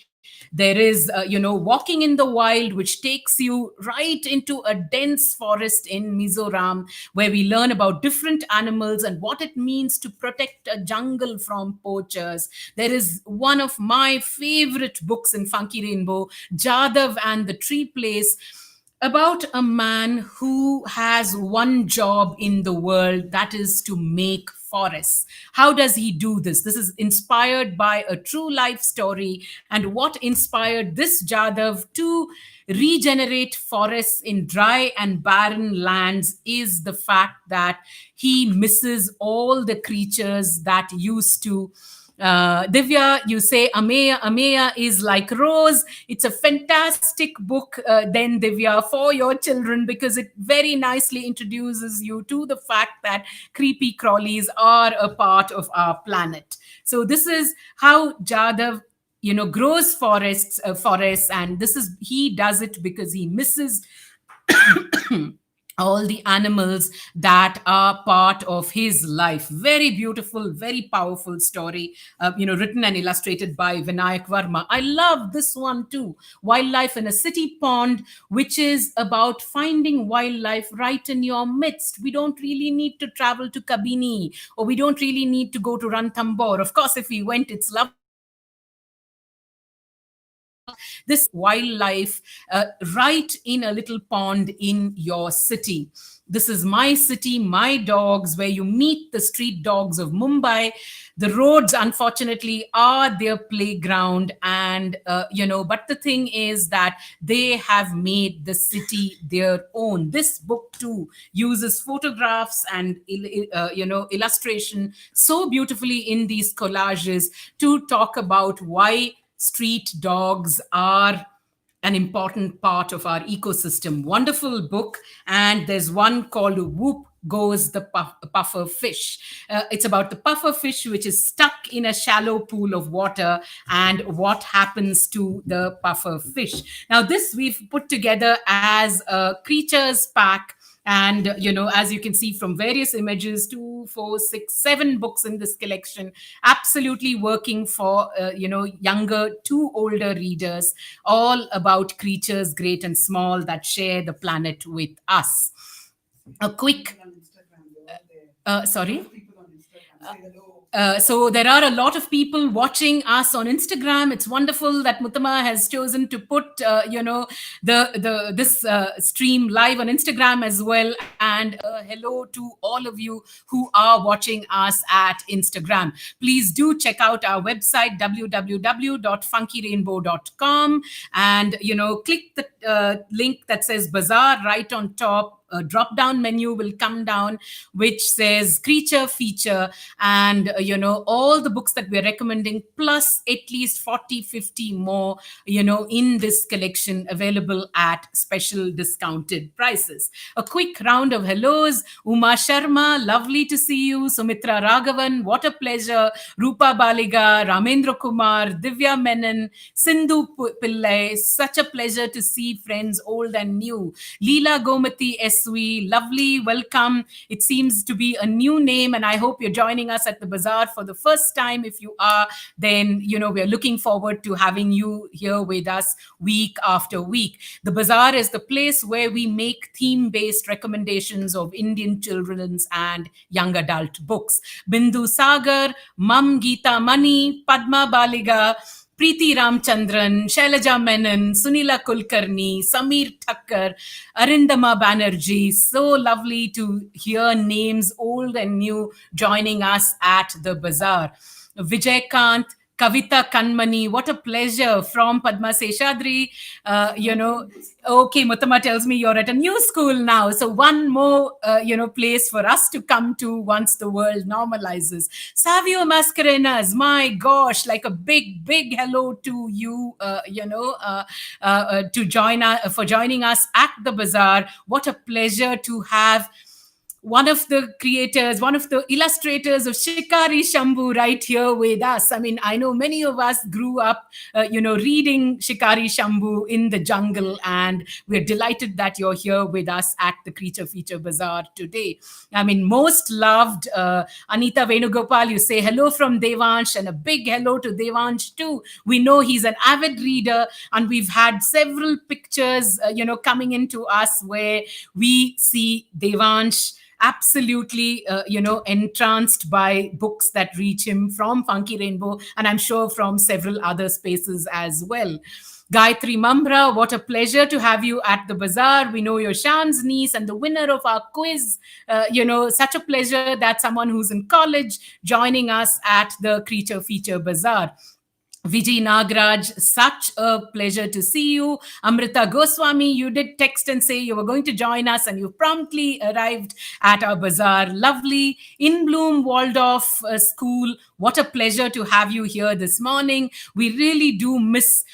There is, Walking in the Wild, which takes you right into a dense forest in Mizoram, where we learn about different animals and what it means to protect a jungle from poachers. There is one of my favorite books in Funky Rainbow, Jadav and the Tree Place, about a man who has one job in the world, that is to make forests. How does he do this? This is inspired by a true life story. And what inspired this Jadav to regenerate forests in dry and barren lands is the fact that he misses all the creatures that used to. Divya, you say Ameya. Ameya is like Rose. It's a fantastic book, then, Divya, for your children, because it very nicely introduces you to the fact that creepy crawlies are a part of our planet. So this is how Jadav grows forests, and this is he does it because he misses all the animals that are part of his life. Very beautiful, very powerful story, written and illustrated by Vinayak Verma. I love this one too, Wildlife in a City Pond, which is about finding wildlife right in your midst. We don't really need to travel to Kabini, or we don't really need to go to Ranthambore. Of course, if we went, it's lovely, but this wildlife right in a little pond in your city. This is My City, My Dogs, where you meet the street dogs of Mumbai. The roads, unfortunately, are their playground. And, but the thing is that they have made the city their own. This book, too, uses photographs and, illustration so beautifully in these collages to talk about why street dogs are an important part of our ecosystem. Wonderful book. And there's one called Whoop Goes the Puffer Fish. It's about the puffer fish, which is stuck in a shallow pool of water, and what happens to the puffer fish. Now, this we've put together as a creatures pack. And, as you can see from various images, 2, 4, 6, 7 books in this collection, absolutely working for, younger to older readers, all about creatures great and small that share the planet with us. A quick, sorry? So there are a lot of people watching us on Instagram. It's wonderful that Muttama has chosen to put, this stream live on Instagram as well. And hello to all of you who are watching us at Instagram. Please do check out our website, www.funkyrainbow.com, and click the link that says Buzzaar right on top. A drop down menu will come down which says creature feature, and all the books that we're recommending, plus at least 40-50 more in this collection, available at special discounted prices. A quick round of hellos. Uma Sharma, lovely to see you. Sumitra Raghavan, what a pleasure. Rupa Baliga, Ramendra Kumar, Divya Menon, Sindhu Pillai, such a pleasure to see friends old and new. Leela Gomati SW, lovely, welcome. It seems to be a new name, and I hope you're joining us at the Buzzaar for the first time. If you are, then we're looking forward to having you here with us week after week. The Buzzaar is the place where we make theme-based recommendations of Indian children's and young adult books. Bindu Sagar, Mam Geeta Mani, Padma Baliga, Preeti Ramchandran, Shailaja Menon, Sunila Kulkarni, Samir Thakkar, Arindama Banerjee. So lovely to hear names old and new joining us at the Buzzaar. Vijay Kant, Kavita Kanmani, what a pleasure, from Padma Seshadri. Okay, Muttama tells me you're at a new school now. So one more, place for us to come to once the world normalizes. Savio Mascarenas, my gosh, like a big, big hello to you, to join us, for joining us at the Buzzaar. What a pleasure to have one of the creators, one of the illustrators of Shikari Shambhu right here with us. I mean, I know many of us grew up, reading Shikari Shambhu in the jungle, and we're delighted that you're here with us at the Creature Feature Bazaar today. I mean, most loved Anita Venugopal, you say hello from Devansh, and a big hello to Devansh too. We know he's an avid reader, and we've had several pictures, coming into us where we see Devansh absolutely entranced by books that reach him from Funky Rainbow, and I'm sure from several other spaces as well. Gayatri Mambra, what a pleasure to have you at the bazaar. We know you're Sham's niece and the winner of our quiz. Such a pleasure that someone who's in college joining us at the Creature Feature Bazaar. Vijay Nagraj, such a pleasure to see you. Amrita Goswami, you did text and say you were going to join us, and you promptly arrived at our bazaar. Lovely. In Bloom Waldorf School, what a pleasure to have you here this morning. We really do miss,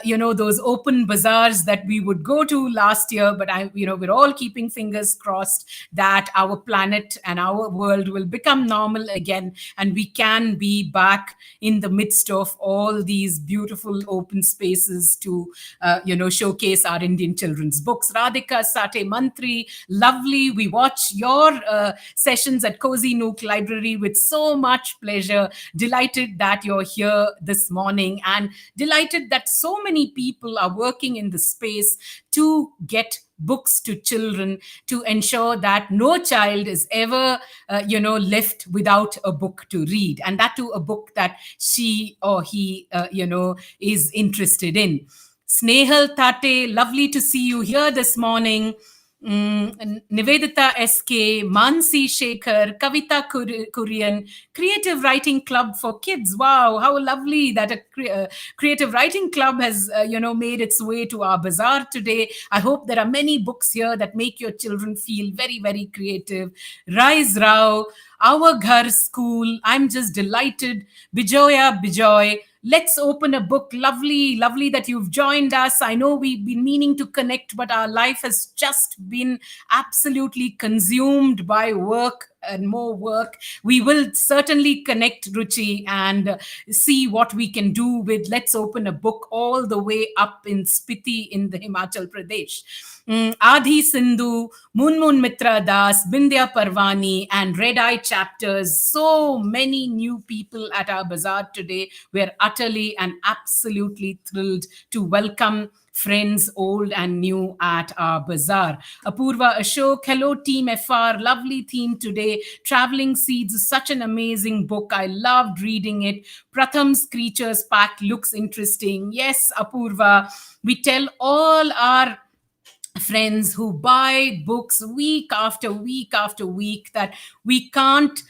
those open bazaars that we would go to last year, but we're all keeping fingers crossed that our planet and our world will become normal again, and we can be back in the midst of all these beautiful open spaces to, showcase our Indian children's books. Radhika Sate Mantri, lovely. We watch your sessions at Cozy Nook Library with so much pleasure. Delighted that you're here this morning, and delighted that so many people are working in the space to get books to children, to ensure that no child is ever left without a book to read, and that too a book that she or he is interested in. Snehal Tate, lovely to see you here this morning. Nivedita SK, Mansi Shekhar, Kavita Kurian, Creative Writing Club for Kids. Wow, how lovely that a creative writing club has made its way to our bazaar today. I hope there are many books here that make your children feel very, very creative. Rise Rao, Our Ghar School, I'm just delighted. Bijoya Bijoy, let's open a book. Lovely, lovely that you've joined us. I know we've been meaning to connect, but our life has just been absolutely consumed by work and more work. We will certainly connect, Ruchi, and see what we can do with Let's Open a Book all the way up in Spiti in the Himachal Pradesh. Adi Sindhu, Munmun Mitra Das, Bindya Parvani, and Red Eye Chapters. So many new people at our bazaar today. We're utterly and absolutely thrilled to welcome friends old and new at our bazaar. Apurva Ashok, hello Team FR, lovely theme today. Traveling Seeds is such an amazing book. I loved reading it. Pratham's Creatures Pack looks interesting. Yes, Apurva, we tell all our friends who buy books week after week after week that we can't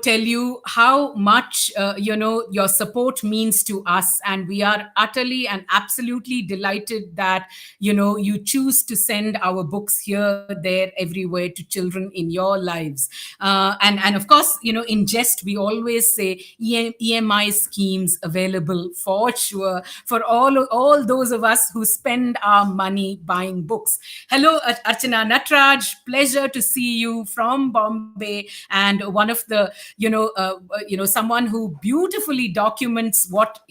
tell you how much your support means to us, and we are utterly and absolutely delighted that you choose to send our books here, there, everywhere to children in your lives. And of course, in jest we always say EMI schemes available for sure for all those of us who spend our money buying books. Hello, Archana Natraj, pleasure to see you from Bombay, and one of the someone who beautifully documents what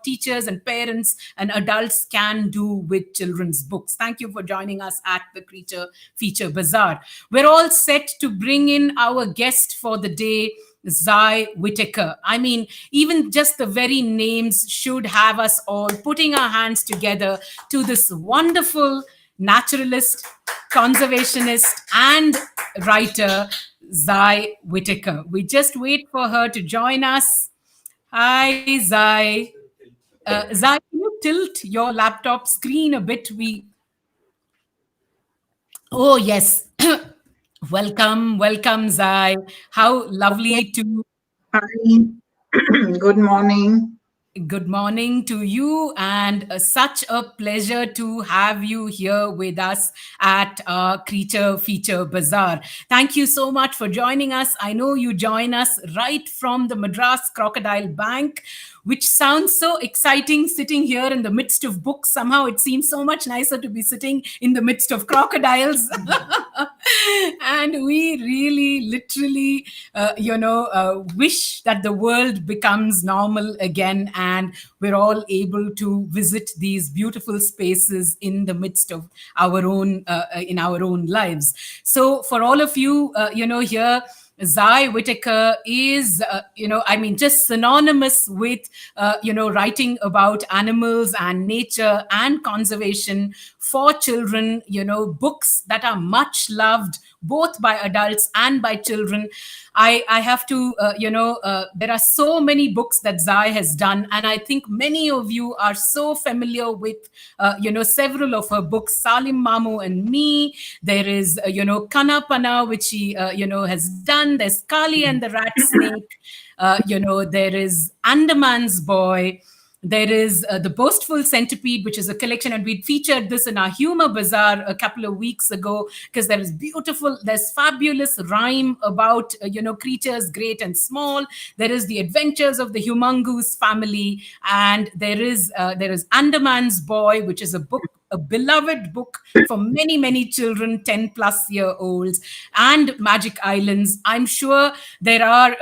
teachers and parents and adults can do with children's books. Thank you for joining us at the Creature Feature Bazaar. We're all set to bring in our guest for the day, Zai Whitaker. I mean, even just the very names should have us all putting our hands together to this wonderful naturalist, conservationist, and writer, Zai Whitaker. We just wait for her to join us. Hi, Zai. Zai, can you tilt your laptop screen a bit? Oh, yes. Welcome, Zai. How lovely to... Hi, good morning. Good morning to you, and such a pleasure to have you here with us at Creature Feature Bazaar. Thank you so much for joining us. I know you join us right from the Madras Crocodile Bank. which sounds so exciting sitting here in the midst of books. Somehow it seems so much nicer to be sitting in the midst of crocodiles. And we really, literally, wish that the world becomes normal again and we're all able to visit these beautiful spaces in the midst of our own, in our own lives. So for all of you, here, Zai Whitaker is, just synonymous with, writing about animals and nature and conservation for children, books that are much loved both by adults and by children. I have to, there are so many books that Zai has done, and I think many of you are so familiar with, several of her books, Salim Mamu and Me. There is, Kana Pana, which she, has done. There's Kali and the Rat Snake. There is Andaman's Boy. There is The Boastful Centipede, which is a collection, and we featured this in our Humor Bazaar a couple of weeks ago, because there's fabulous rhyme about, creatures great and small. There is The Adventures of the Humongous Family, and there is Andaman's Boy, which is a beloved book for many, many children, 10 plus year olds, and Magic Islands. I'm sure there are,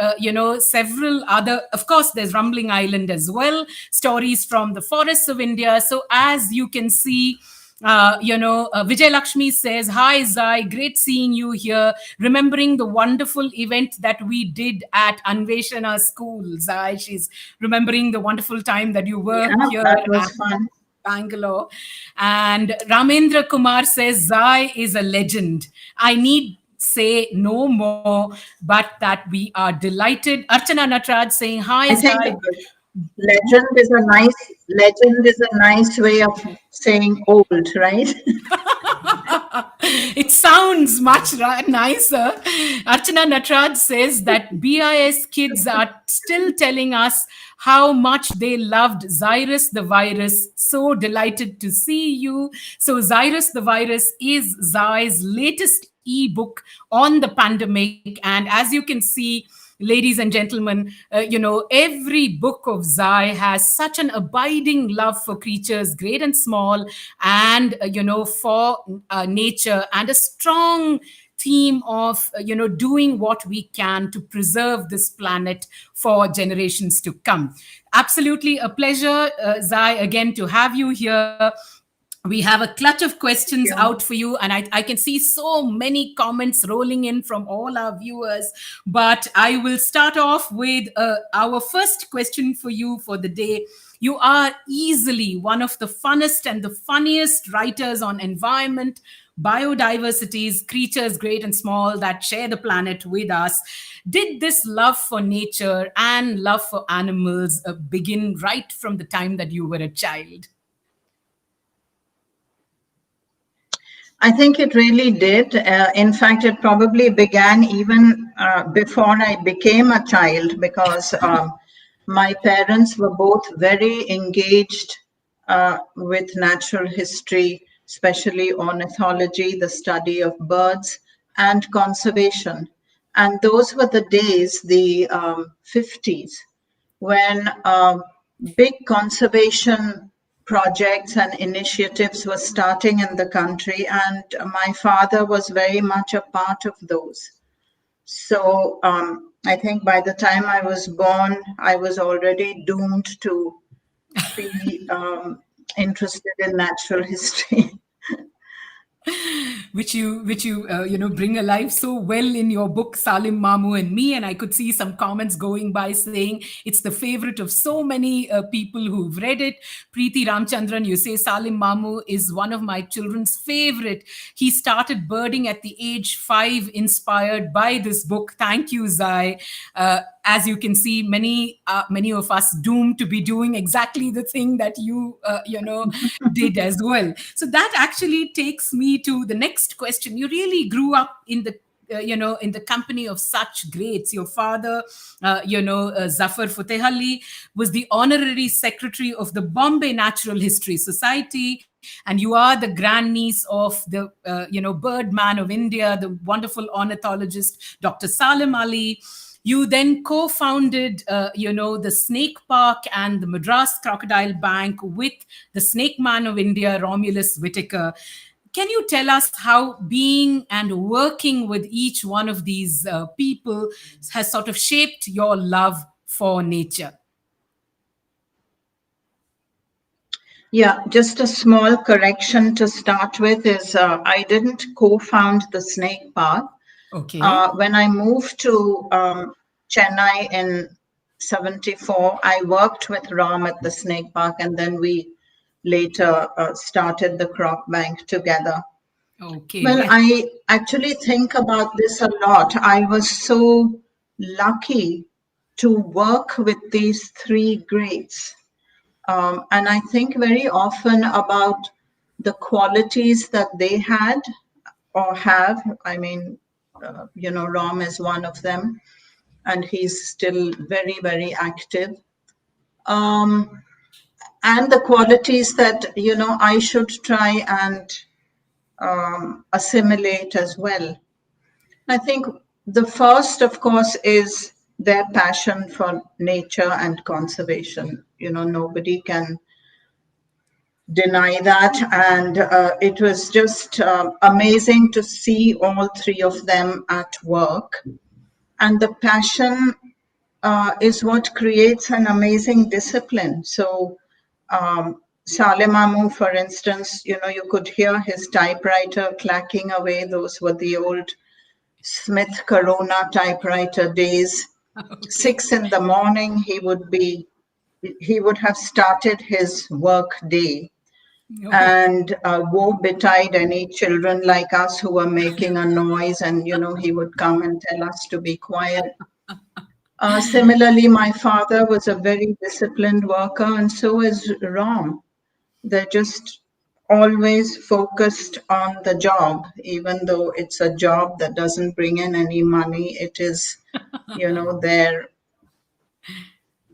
several other, of course, there's Rumbling Island as well, stories from the forests of India. So as you can see, Vijay Lakshmi says, "Hi Zai, great seeing you here. Remembering the wonderful event that we did at Anveshana School." Zai, she's remembering the wonderful time that you were Yeah, here that was at fun. Bangalore. And Ramendra Kumar says, "Zai is a legend. I need say no more, but that we are delighted." Archana Natraj saying, "Hi I think Zai." legend is a nice way of saying old, right? It sounds much nicer. Archana Natraj says that BIS kids are still telling us how much they loved Zyrus the Virus. So delighted to see you. So Zyrus the Virus is Zai's latest ebook on the pandemic. And as you can see, ladies and gentlemen, every book of Zai has such an abiding love for creatures, great and small, and, for nature, and a strong theme of, doing what we can to preserve this planet for generations to come. Absolutely a pleasure, Zai, again to have you here. We have a clutch of questions out for you, and I can see so many comments rolling in from all our viewers. But I will start off with our first question for you for the day. You are easily one of the funnest and the funniest writers on environment, biodiversities, creatures great and small that share the planet with us. Did this love for nature and love for animals begin right from the time that you were a child? I think it really did. In fact, it probably began even before I became a child, because my parents were both very engaged with natural history, especially ornithology, the study of birds, and conservation. And those were the days, the 50s, when big conservation projects and initiatives were starting in the country, and my father was very much a part of those. So I think by the time I was born, I was already doomed to be interested in natural history. which you bring alive so well in your book Salim Mamu and Me. And I could see some comments going by saying it's the favorite of so many people who've read it. Preeti Ramchandran, you say Salim Mamu is one of my children's favorite. He started birding at the age 5, inspired by this book. Thank you, Zai. As you can see, many of us doomed to be doing exactly the thing that you did as well. So that actually takes me to the next question. You really grew up in the in the company of such greats. Your father, Zafar Futehalli, was the honorary secretary of the Bombay Natural History Society, and you are the grandniece of the, Birdman of India, the wonderful ornithologist Dr. Salim Ali. You then co-founded, the Snake Park and the Madras Crocodile Bank with the Snake Man of India, Romulus Whitaker. Can you tell us how being and working with each one of these people has sort of shaped your love for nature? Yeah, just a small correction to start with is I didn't co-found the Snake Park. Okay. When I moved to Chennai in 74, I worked with Ram at the Snake Park, and then we later started the crop bank together. Well, Okay. I actually think about this a lot. I was so lucky to work with these three greats. And I think very often about the qualities that they had or have. I mean, Ram is one of them, and he's still very, very active. Um, and the qualities that, I should try and assimilate as well. I think the first, of course, is their passion for nature and conservation. Nobody can deny that. And it was just amazing to see all three of them at work. And the passion is what creates an amazing discipline. So, Salemamu, for instance, you could hear his typewriter clacking away. Those were the old Smith Corona typewriter days. Okay. 6 in the morning, he would have started his work day, Oh, and woe betide any children like us who were making a noise, and he would come and tell us to be quiet. Similarly, my father was a very disciplined worker, and so is Ram. They're just always focused on the job, even though it's a job that doesn't bring in any money. It is, their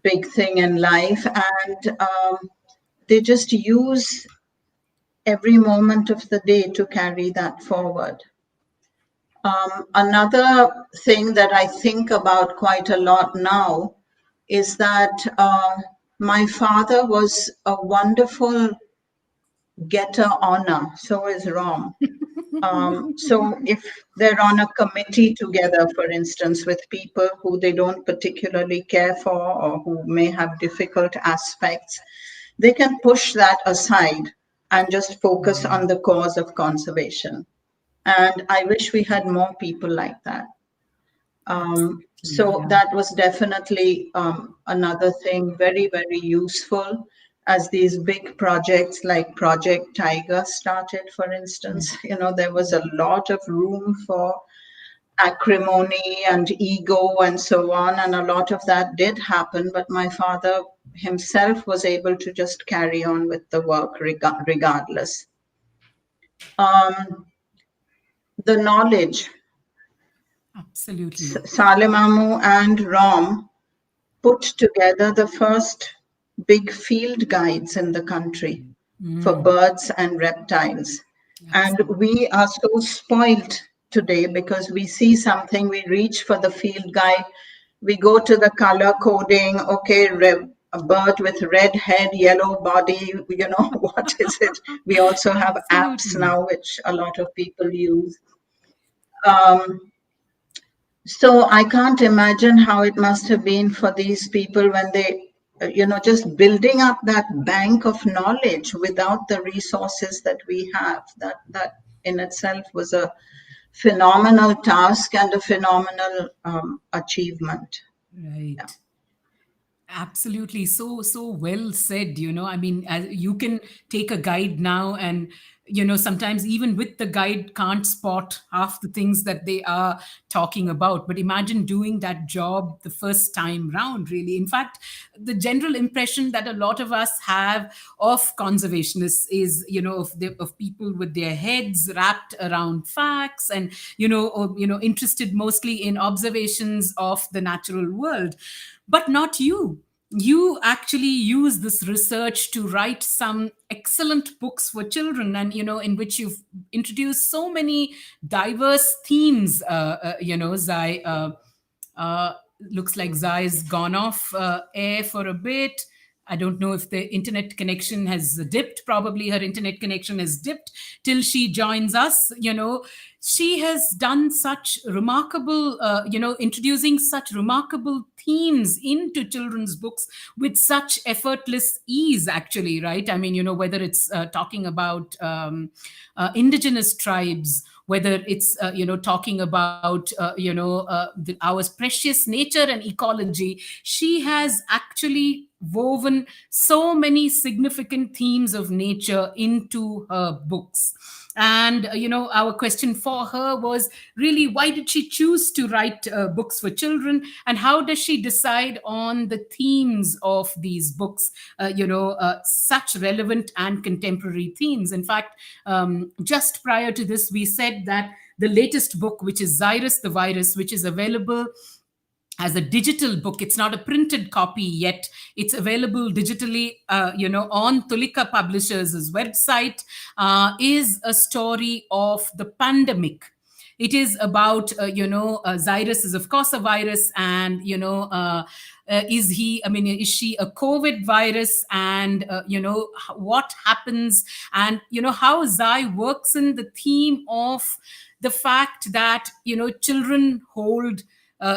big thing in life, and they just use every moment of the day to carry that forward. Another thing that I think about quite a lot now is that my father was a wonderful getter honor. So is Ram. So if they're on a committee together, for instance, with people who they don't particularly care for or who may have difficult aspects, they can push that aside and just focus on the cause of conservation. And I wish we had more people like that. absolutely. So Yeah. that was definitely another thing, very, very useful as these big projects like Project Tiger started, for instance. There was a lot of room for acrimony and ego and so on, and a lot of that did happen, but my father himself was able to just carry on with the work regardless. Um, the knowledge, Absolutely. Salemamu and Ram put together the first big field guides in the country for birds and reptiles. And Absolutely. we are so spoiled today because we see something, we reach for the field guide, we go to the color coding, okay, a bird with red head, yellow body, what is it? We also have apps Absolutely. now, which a lot of people use. Um, so I can't imagine how it must have been for these people when they, just building up that bank of knowledge without the resources that we have. That in itself was a phenomenal task and a phenomenal achievement. Yeah. Right. Absolutely. So well said. I mean, you can take a guide now, and sometimes even with the guide can't spot half the things that they are talking about. But imagine doing that job the first time round, really. In fact, the general impression that a lot of us have of conservationists is, of people with their heads wrapped around facts, and interested mostly in observations of the natural world. But not you. You actually use this research to write some excellent books for children, and in which you've introduced so many diverse themes, Zai. looks like Zai's gone off air for a bit. I don't know if the internet connection has dipped. Probably her internet connection has dipped till she joins us. She has done such remarkable, introducing such remarkable themes into children's books with such effortless ease, actually, right? I mean, whether it's talking about indigenous tribes, whether it's talking about our precious nature and ecology. She has actually woven so many significant themes of nature into her books. And our question for her was really, why did she choose to write books for children, and how does she decide on the themes of these books, such relevant and contemporary themes. In fact, just prior to this, we said that the latest book, which is Cyrus the Virus, which is available as a digital book. It's not a printed copy yet. It's available digitally, on Tulika Publishers' website. Is a story of the pandemic. It is about, Cyrus is of course a virus, and is she a COVID virus, and what happens, and how Zai works in the theme of the fact that children hold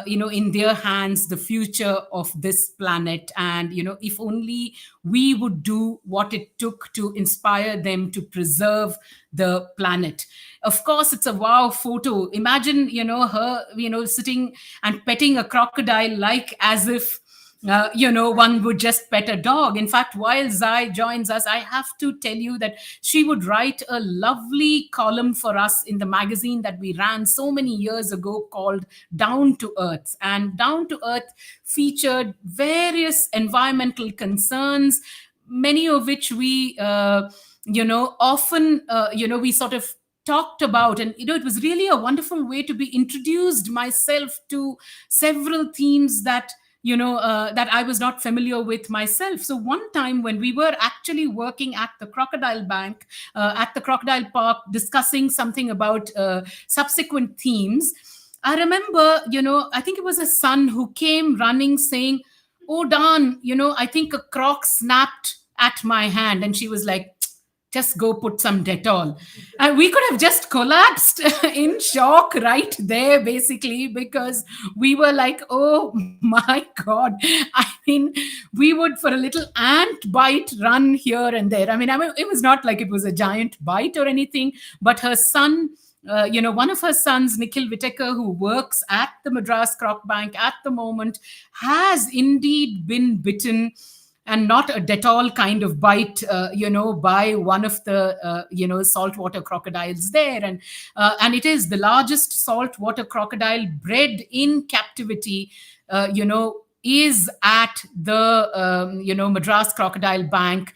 in their hands the future of this planet. And if only we would do what it took to inspire them to preserve the planet. Of course, it's a wow photo. Imagine her sitting and petting a crocodile, like as if one would just pet a dog. In fact, while Zai joins us, I have to tell you that she would write a lovely column for us in the magazine that we ran so many years ago called Down to Earth. And Down to Earth featured various environmental concerns, many of which we, often, we sort of talked about. And it was really a wonderful way to be introduced myself to several themes that that I was not familiar with myself. So one time when we were actually working at the Crocodile Bank, at the Crocodile Park, discussing something about subsequent themes, I remember, I think it was a son who came running saying, "Oh, darn, I think a croc snapped at my hand." And she was like, "Just go put some Dettol." And we could have just collapsed in shock right there, basically, because we were like, oh my God. I mean, we would, for a little ant bite, run here and there. I mean, it was not like it was a giant bite or anything, but her son, one of her sons, Nikhil Whitaker, who works at the Madras Croc Bank at the moment, has indeed been bitten, and not a Dettol kind of bite, by one of the, saltwater crocodiles there. And it is the largest saltwater crocodile bred in captivity, is at the, Madras Crocodile Bank,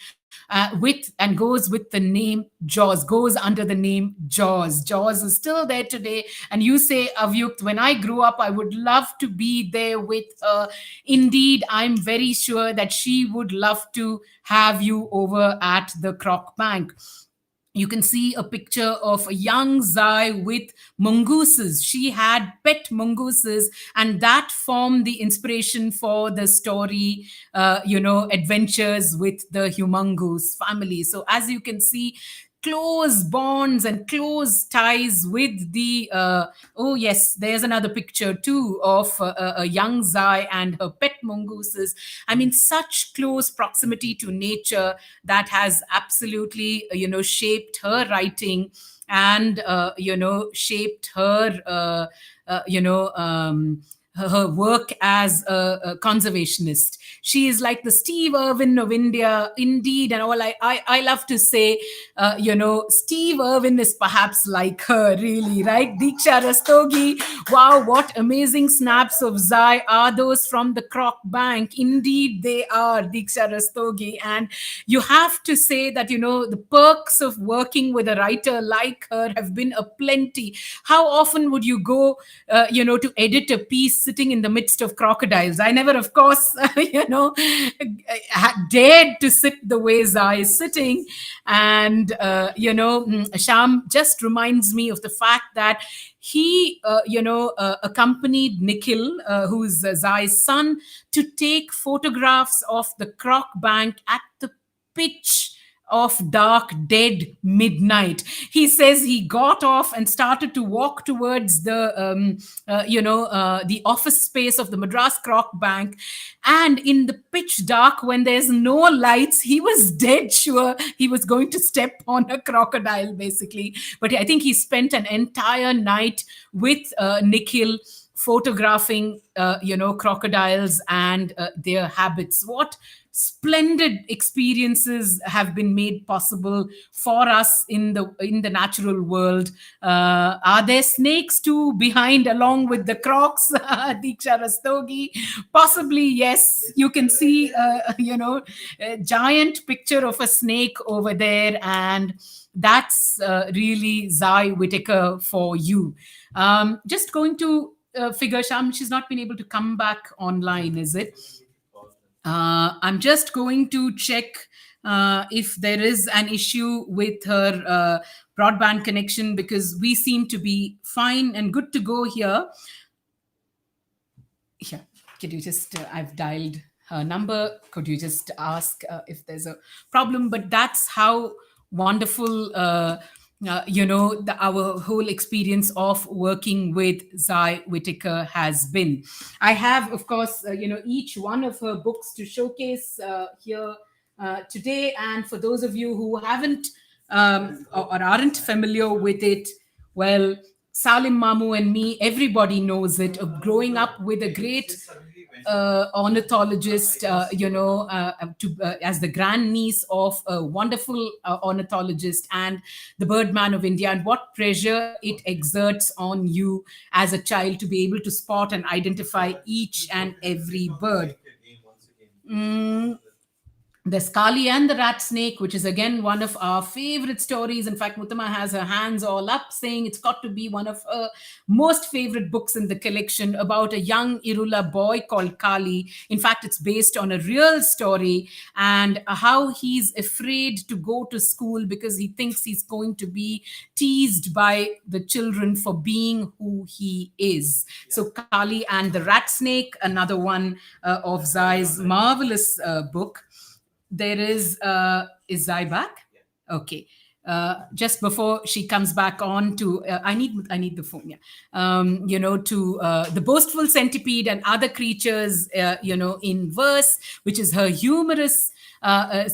goes with the name Jaws, goes under the name Jaws. Jaws is still there today. And you say, Avyukt, when I grew up, I would love to be there with her. Indeed, I'm very sure that she would love to have you over at the Croc Bank. You can see a picture of a young Zai with mongooses. She had pet mongooses, and that formed the inspiration for the story, Adventures with the Humongous Family. So as you can see, close bonds and close ties with the oh yes, there's another picture too of a young Zai and her pet mongooses. I mean, such close proximity to nature that has absolutely shaped her writing, and shaped her her work as a conservationist. She is like the Steve Irwin of India, indeed. And all I love to say, Steve Irwin is perhaps like her, really, right? Diksha Rastogi, wow, what amazing snaps of Zai are those from the Croc Bank. Indeed, they are, Diksha Rastogi. And you have to say that, the perks of working with a writer like her have been aplenty. How often would you go, to edit a piece sitting in the midst of crocodiles. I never, of course, dared to sit the way Zai is sitting. And, Sham just reminds me of the fact that he, accompanied Nikhil, who's Zai's son, to take photographs of the croc bank at the pitch of dark, dead midnight. He says he got off and started to walk towards the office space of the Madras Croc Bank, and in the pitch dark, when there's no lights, he was dead sure he was going to step on a crocodile, basically. But I think he spent an entire night with Nikhil photographing crocodiles and their habits. What splendid experiences have been made possible for us in the natural world. Are there snakes too behind, along with the crocs? Diksha Rastogi, possibly. Yes, you can see a giant picture of a snake over there, and that's really Zai Whitaker for you. Just going to figure, Sham, she's not been able to come back online, is it? I'm just going to check if there is an issue with her broadband connection, because we seem to be fine and good to go here. Yeah, could you just, I've dialed her number. Could you just ask if there's a problem? But that's how wonderful our whole experience of working with Zai Whitaker has been. I have, of course, each one of her books to showcase here today. And for those of you who haven't or aren't familiar with it, well, Salim Mamu and me, everybody knows it. Of growing up with a great ornithologist, as the grandniece of a wonderful ornithologist and the Birdman of India, and what pressure it exerts on you as a child to be able to spot and identify each and every bird. The Skali and the Rat Snake, which is again one of our favorite stories. In fact, Muttama has her hands all up saying it's got to be one of her most favorite books in the collection, about a young Irula boy called Kali. In fact, it's based on a real story, and how he's afraid to go to school because he thinks he's going to be teased by the children for being who he is. So Kali and the Rat Snake, another one of Zai's marvelous book. There is Zai back? Okay. Just before she comes back on to, I need the phone, yeah. To The Boastful Centipede and Other Creatures, in Verse, which is her humorous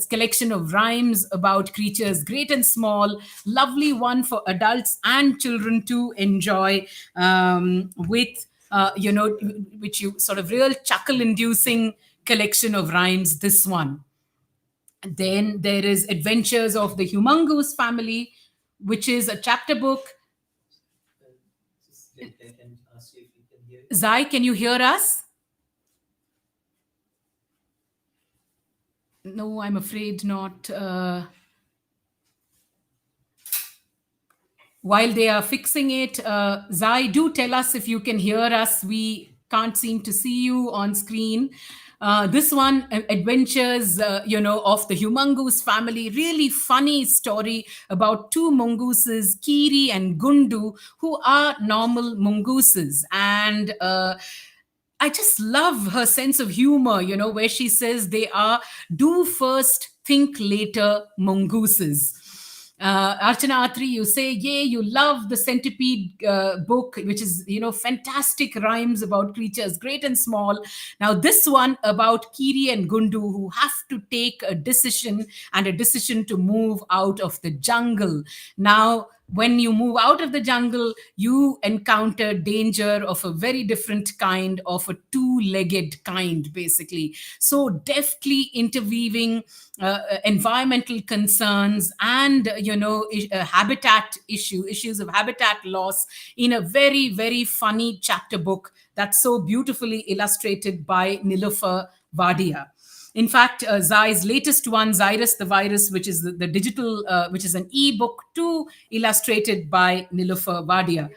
collection of rhymes about creatures great and small. Lovely one for adults and children to enjoy, with, which you sort of real chuckle-inducing collection of rhymes, this one. Then there is Adventures of the Humongous Family, which is a chapter book. Zai, can you hear us? No, I'm afraid not. While they are fixing it, Zai, do tell us if you can hear us. We can't seem to see you on screen. This one, Adventures, of the Humongous Family, really funny story about two mongooses, Kiri and Gundu, who are normal mongooses. And I just love her sense of humor, where she says they are do first, think later mongooses. Archana Atri, you say, yay, you love the Centipede book, which is, fantastic rhymes about creatures, great and small. Now, this one about Kiri and Gundu, who have to take a decision to move out of the jungle. Now, when you move out of the jungle, you encounter danger of a very different kind, of a two-legged kind, basically. So deftly interweaving environmental concerns and, habitat issues of habitat loss in a very, very funny chapter book that's so beautifully illustrated by Nilofer Vadia. In fact, Zai's latest one, Zyrus the Virus, which is the digital, which is an e-book too, illustrated by Nilofer Vadia.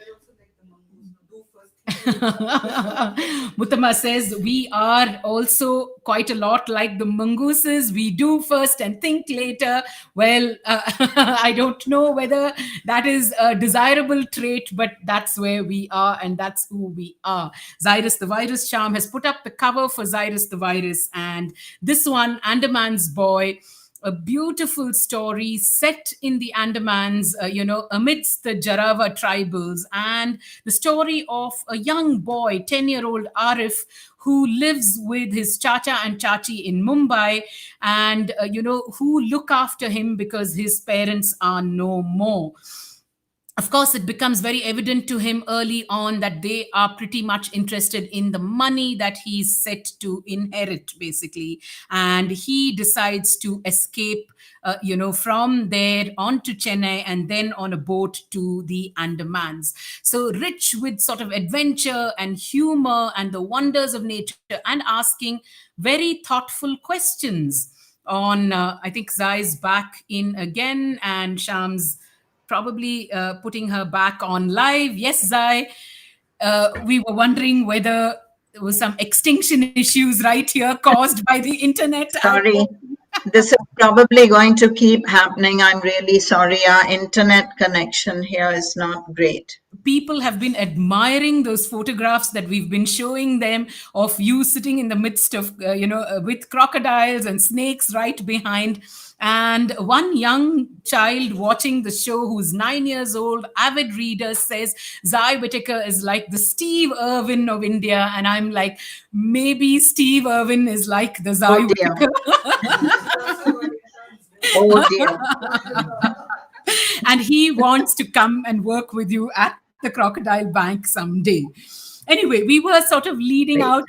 Muttama says we are also quite a lot like the mongooses. We do first and think later. Well, I don't know whether that is a desirable trait, but that's where we are and that's who we are. Cyrus the Virus Charm has put up the cover for Cyrus the Virus, and this one, Andaman's Boy, a beautiful story set in the Andamans, amidst the Jarava tribals, and the story of a young boy, 10-year-old Arif, who lives with his chacha and chachi in Mumbai, and, who look after him because his parents are no more. Of course, it becomes very evident to him early on that they are pretty much interested in the money that he's set to inherit, basically. And he decides to escape, from there on to Chennai and then on a boat to the Andamans. So rich with sort of adventure and humor and the wonders of nature and asking very thoughtful questions on, I think Zai's back in again and Sham's probably putting her back on live. Yes, Zai, we were wondering whether there was some extinction issues right here caused by the internet. Sorry, this is probably going to keep happening. I'm really sorry. Our internet connection here is not great. People have been admiring those photographs that we've been showing them of you sitting in the midst of, with crocodiles and snakes right behind. And one young child watching the show who's 9 years old, avid reader, says Zai Whittaker is like the Steve Irwin of India. And I'm like, maybe Steve Irwin is like the Zai Oh dear. Whittaker. Oh dear. And he wants to come and work with you at the Crocodile Bank someday. Anyway, we were sort of leading Great. out.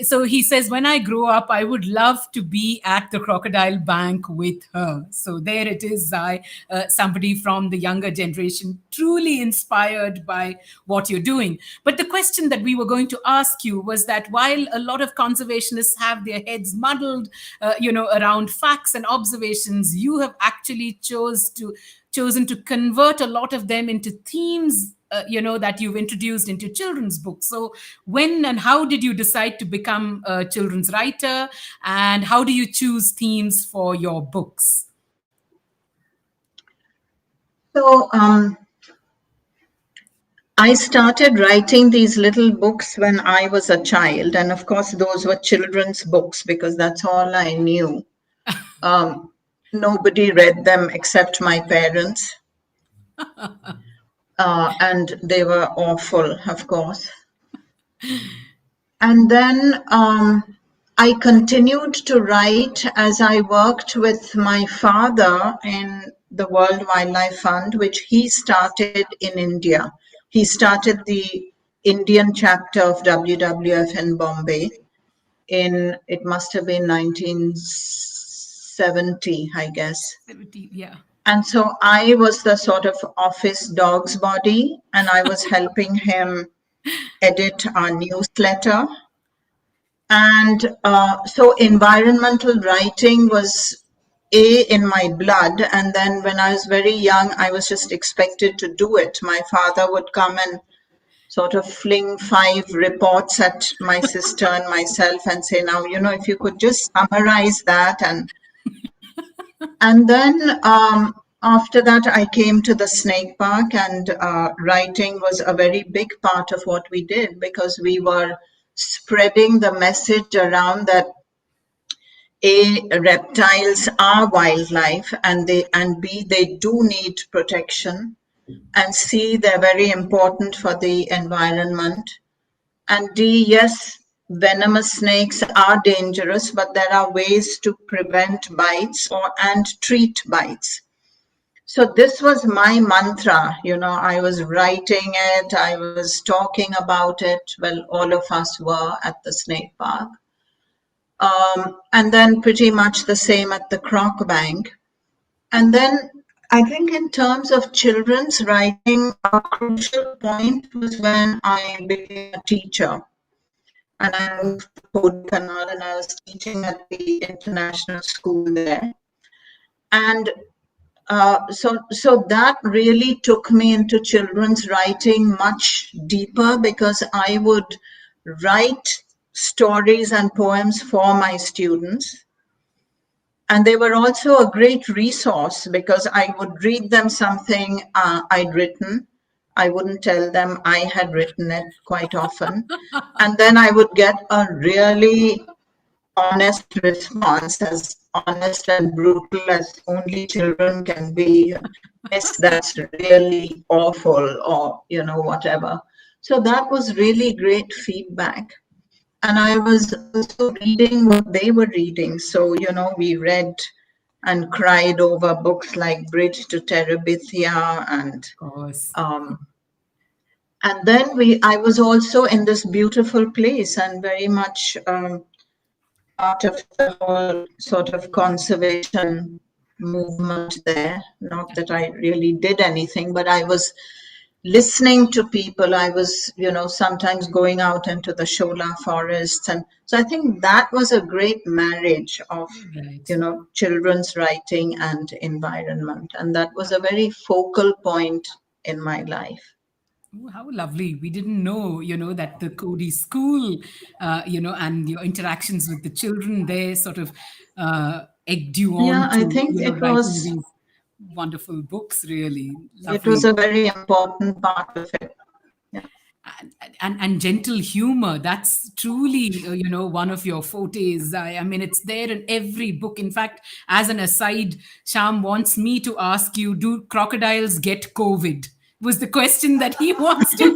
So he says, when I grow up, I would love to be at the Crocodile Bank with her. So there it is, Zai, somebody from the younger generation, truly inspired by what you're doing. But the question that we were going to ask you was that while a lot of conservationists have their heads muddled, around facts and observations, you have actually chosen to convert a lot of them into themes, that you've introduced into children's books. So when and how did you decide to become a children's writer, and how do you choose themes for your books? So I started writing these little books when I was a child. And of course, those were children's books because that's all I knew. Nobody read them except my parents. And they were awful, of course. And then I continued to write as I worked with my father in the World Wildlife Fund, which he started in India. He started the Indian chapter of WWF in Bombay it must have been 1970, I guess. 70, yeah. And so I was the sort of office dog's body, and I was helping him edit our newsletter. And so environmental writing was in my blood. And then when I was very young, I was just expected to do it. My father would come and sort of fling 5 reports at my sister and myself and say, now, if you could just summarize that. And then after that, I came to the snake park, and writing was a very big part of what we did because we were spreading the message around that A, reptiles are wildlife, and B, they do need protection, and C, they're very important for the environment, and D, yes, venomous snakes are dangerous, but there are ways to prevent bites and treat bites. So this was my mantra, I was writing it, I was talking about it. Well, all of us were at the snake park. And then pretty much the same at the Croc Bank. And then I think in terms of children's writing, a crucial point was when I became a teacher. And I moved to Kodaikanal and I was teaching at the international school there. And So that really took me into children's writing much deeper, because I would write stories and poems for my students. And they were also a great resource, because I would read them something I'd written. I wouldn't tell them I had written it quite often. And then I would get a really honest response, as honest and brutal as only children can be. Yes, that's really awful, or, whatever. So that was really great feedback. And I was also reading what they were reading. So, we read and cried over books like Bridge to Terabithia, Of course. um, and then I was also in this beautiful place, and very much part of the whole sort of conservation movement there. Not that I really did anything, but I was listening to people. I was, sometimes going out into the Shola forests. And so I think that was a great marriage of, Right. children's writing and environment. And that was a very focal point in my life. Oh, how lovely. We didn't know, that the Cody school, and your interactions with the children there sort of egged you Yeah, on I to, think writing these wonderful books, really. it was Lovely. a very important part of it. Yeah. And gentle humor, that's truly one of your fortes. I mean, it's there in every book. In fact, as an aside, Sham wants me to ask you, do crocodiles get COVID? Was the question that he wants to.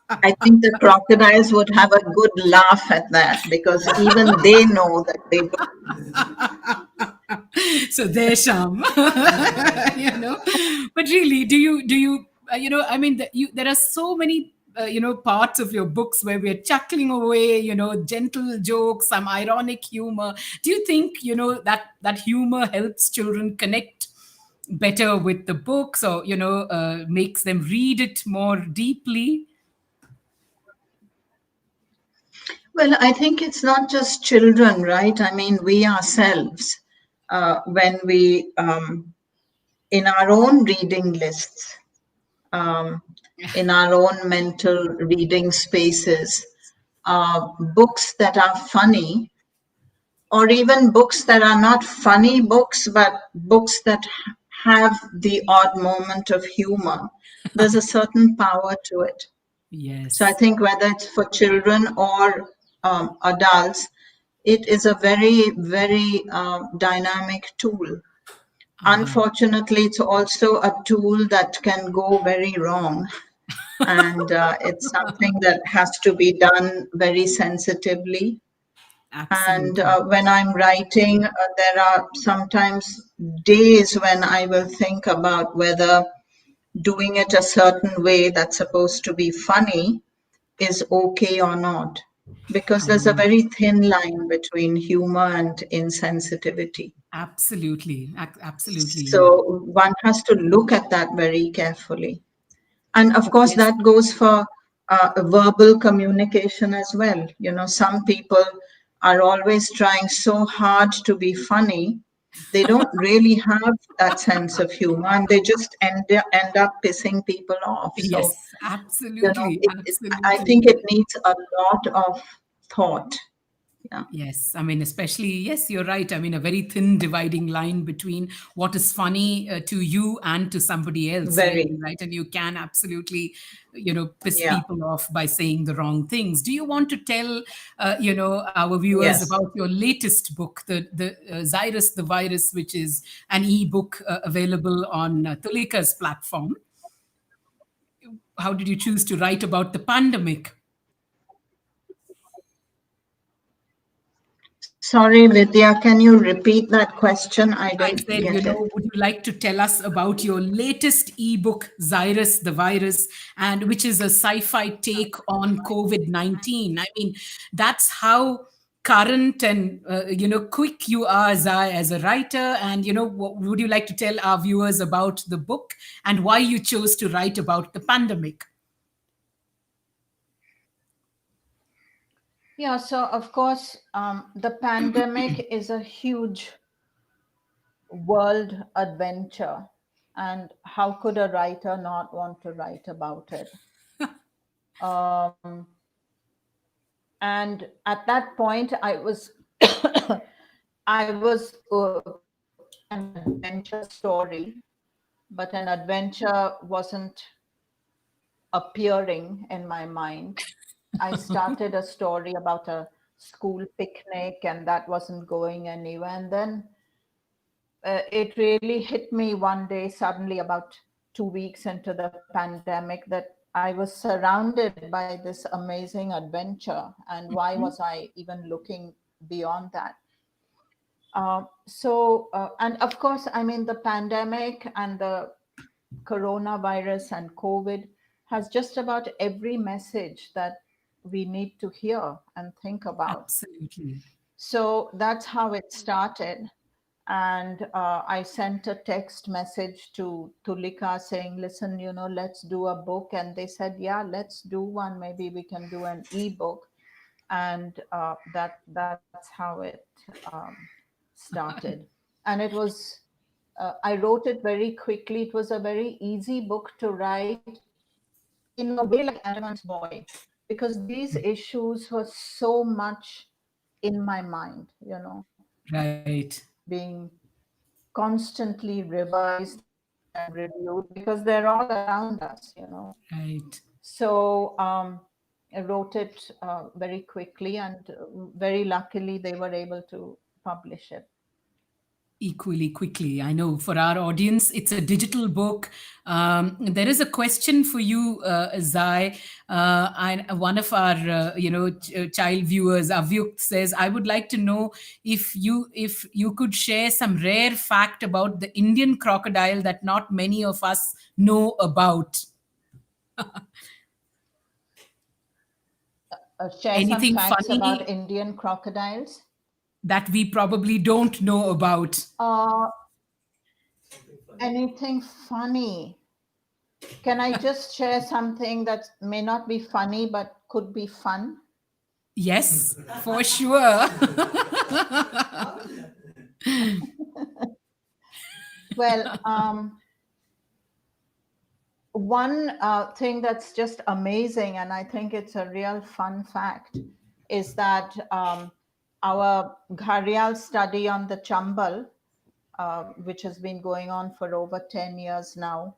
I think the crocodiles would have a good laugh at that, because even they know that they don't. So there, Sham. But really, do you I mean, there are so many parts of your books where we're chuckling away, gentle jokes, some ironic humor. Do you think that humor helps children connect better with the books, or makes them read it more deeply? Well, I think it's not just children, right? I mean, we ourselves, when we, in our own reading lists, um, in our own mental reading spaces, books that are funny, or even books that are not funny books, but books that have the odd moment of humor, there's a certain power to it. So I Yes. think whether it's for children or adults, it is a very, very dynamic tool. Uh-huh. Unfortunately, it's also a tool that can go very wrong. And it's something that has to be done very sensitively. And Absolutely. when I'm writing, there are sometimes days when I will think about whether doing it a certain way that's supposed to be funny is okay or not, because there's a very thin line between humor and insensitivity. Absolutely. Absolutely. So one has to look at that very carefully. And of course, Yes. that goes for verbal communication as well. Some people are always trying so hard to be funny. They don't really have that sense of humor, and they just end up pissing people off. So, Yes, absolutely. I Absolutely. think it needs a lot of thought. Yeah. Yes, I mean, especially, yes, you're right. I mean, a very thin dividing line between what is funny to you and to somebody else, really, Very. right? And you can absolutely, piss Yeah. people off by saying the wrong things. Do you want to tell, our viewers Yes. about your latest book, the Xyrus the Virus, which is an e-book available on Tulika's platform? How did you choose to write about the pandemic? Sorry, Vidya, can you repeat that question? I I didn't said, get it. would you like to tell us about your latest ebook, Xyrus the Virus, and which is a sci-fi take on COVID-19? I mean, that's how current and quick you are, Zai, as a writer. And what would you like to tell our viewers about the book and why you chose to write about the pandemic? Yeah, so of course, the pandemic is a huge world adventure. And how could a writer not want to write about it? Um, and at that point, I was planning an adventure story, but an adventure wasn't appearing in my mind. I started a story about a school picnic, and that wasn't going anywhere. And then it really hit me one day suddenly, about 2 weeks into the pandemic, that I was surrounded by this amazing adventure. And why was I even looking beyond that? And of course, I mean, the pandemic and the coronavirus and COVID has just about every message that we need to hear and think about. Absolutely. So that's how it started. And I sent a text message to Tulika saying, listen, let's do a book. And they said, yeah, let's do one. Maybe we can do an ebook. And that's how it um, started. And I wrote it very quickly. It was a very easy book to write, in a way like Elephant's Boy, because these issues were so much in my mind, Right. being constantly revised and reviewed, because they're all around us. Right. So I wrote it very quickly, and very luckily they were able to publish it. Equally quickly. I know for our audience, it's a digital book. There is a question for you, Zai. One of our, child viewers, Avyuk, says, "I would like to know if you could share some rare fact about the Indian crocodile that not many of us know about. Share some Anything facts about funny Indian crocodiles. that we probably don't know about." Uh, Anything funny? Can I just share something that may not be funny but could be fun? Yes, for sure. Well, one thing that's just amazing, and I think it's a real fun fact, is that our Gharial study on the Chambal, which has been going on for over 10 years now,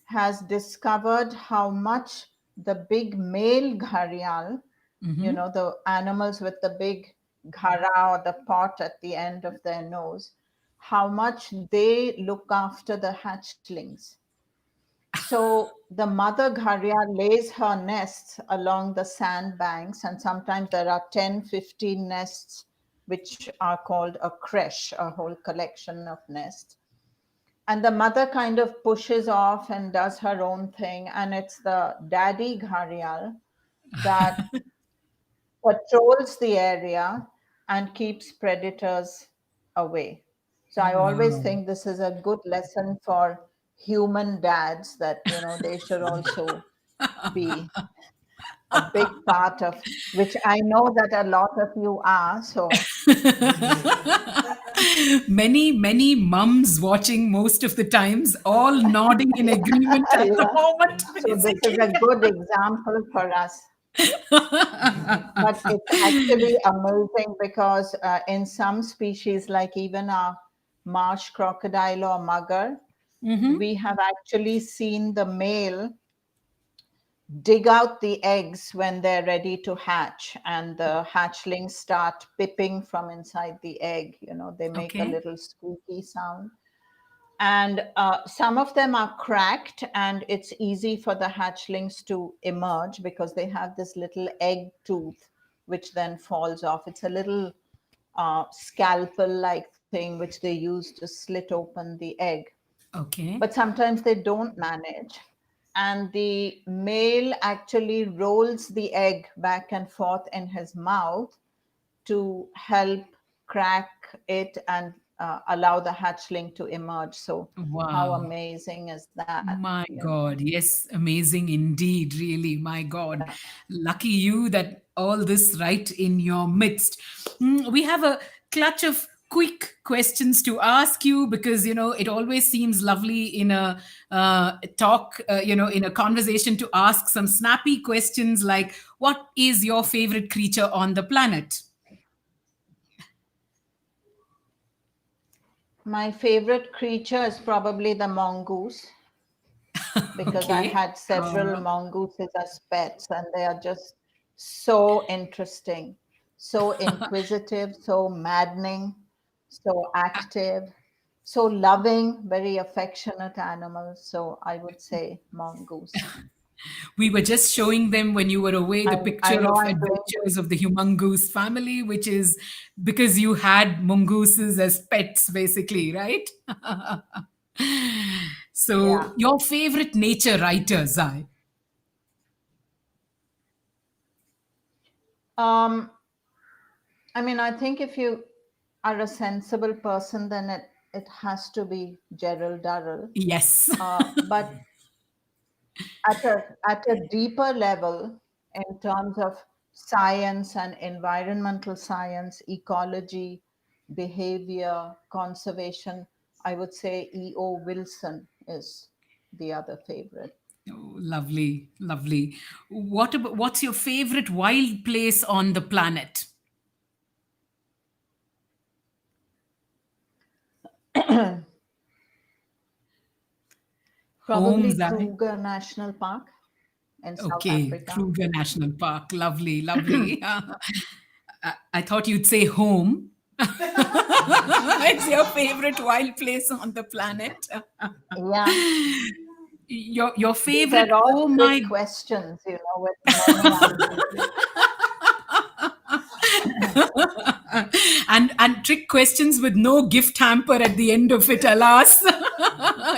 has discovered how much the big male Gharial, the animals with the big ghara, or the pot at the end of their nose, how much they look after the hatchlings. So the mother gharial lays her nests along the sandbanks, and sometimes there are 10, 15 nests, which are called a creche, a whole collection of nests. And the mother kind of pushes off and does her own thing, and it's the daddy gharial that patrols the area and keeps predators away. So I always Wow. think this is a good lesson for human dads, that they should also be a big part of, which I know that a lot of you are. So Many mums watching most of the times, all nodding in agreement at the yeah, moment, so this is a basically. good example for us. But it's actually amazing, because in some species, like even a marsh crocodile or mugger, we have actually seen the male dig out the eggs when they're ready to hatch, and the hatchlings start pipping from inside the egg. They make a Okay. little squeaky sound. And some of them are cracked, and it's easy for the hatchlings to emerge because they have this little egg tooth, which then falls off. It's a little scalpel like thing which they use to slit open the egg. Okay. But sometimes they don't manage. And the male actually rolls the egg back and forth in his mouth to help crack it and allow the hatchling to emerge. So, how Wow. amazing is that? My God, yes, amazing indeed, really. My God, lucky you that all this right in your midst. We have a clutch of quick questions to ask you, because it always seems lovely in a talk, in a conversation, to ask some snappy questions like, what is your favorite creature on the planet? My favorite creature is probably the mongoose, because I Okay. had several mongooses as pets, and they are just so interesting, so inquisitive, so maddening, so active, so loving, very affectionate animals. So I would say mongoose. We were just showing them when you were away the I picture know of I'm doing adventures of the humongoose family, which is because you had mongooses as pets, basically, right? yeah. So, your favorite nature writer, Zai? Um, I mean, I think if you are a sensible person, then it has to be Gerald Durrell. Yes. But at a deeper level, in terms of science and environmental science, ecology, behavior, conservation, I would say E.O. Wilson is the other favorite. Oh, lovely, lovely. What's your favorite wild place on the planet? Home, Probably Zai? Kruger National Park in South Okay, Africa. Kruger National Park. Lovely, lovely. I thought you'd say home. It's your favorite wild place on the planet. Yeah, Your these favorite, are all oh trick my. questions, with many answers. And trick questions with no gift hamper at the end of it, alas,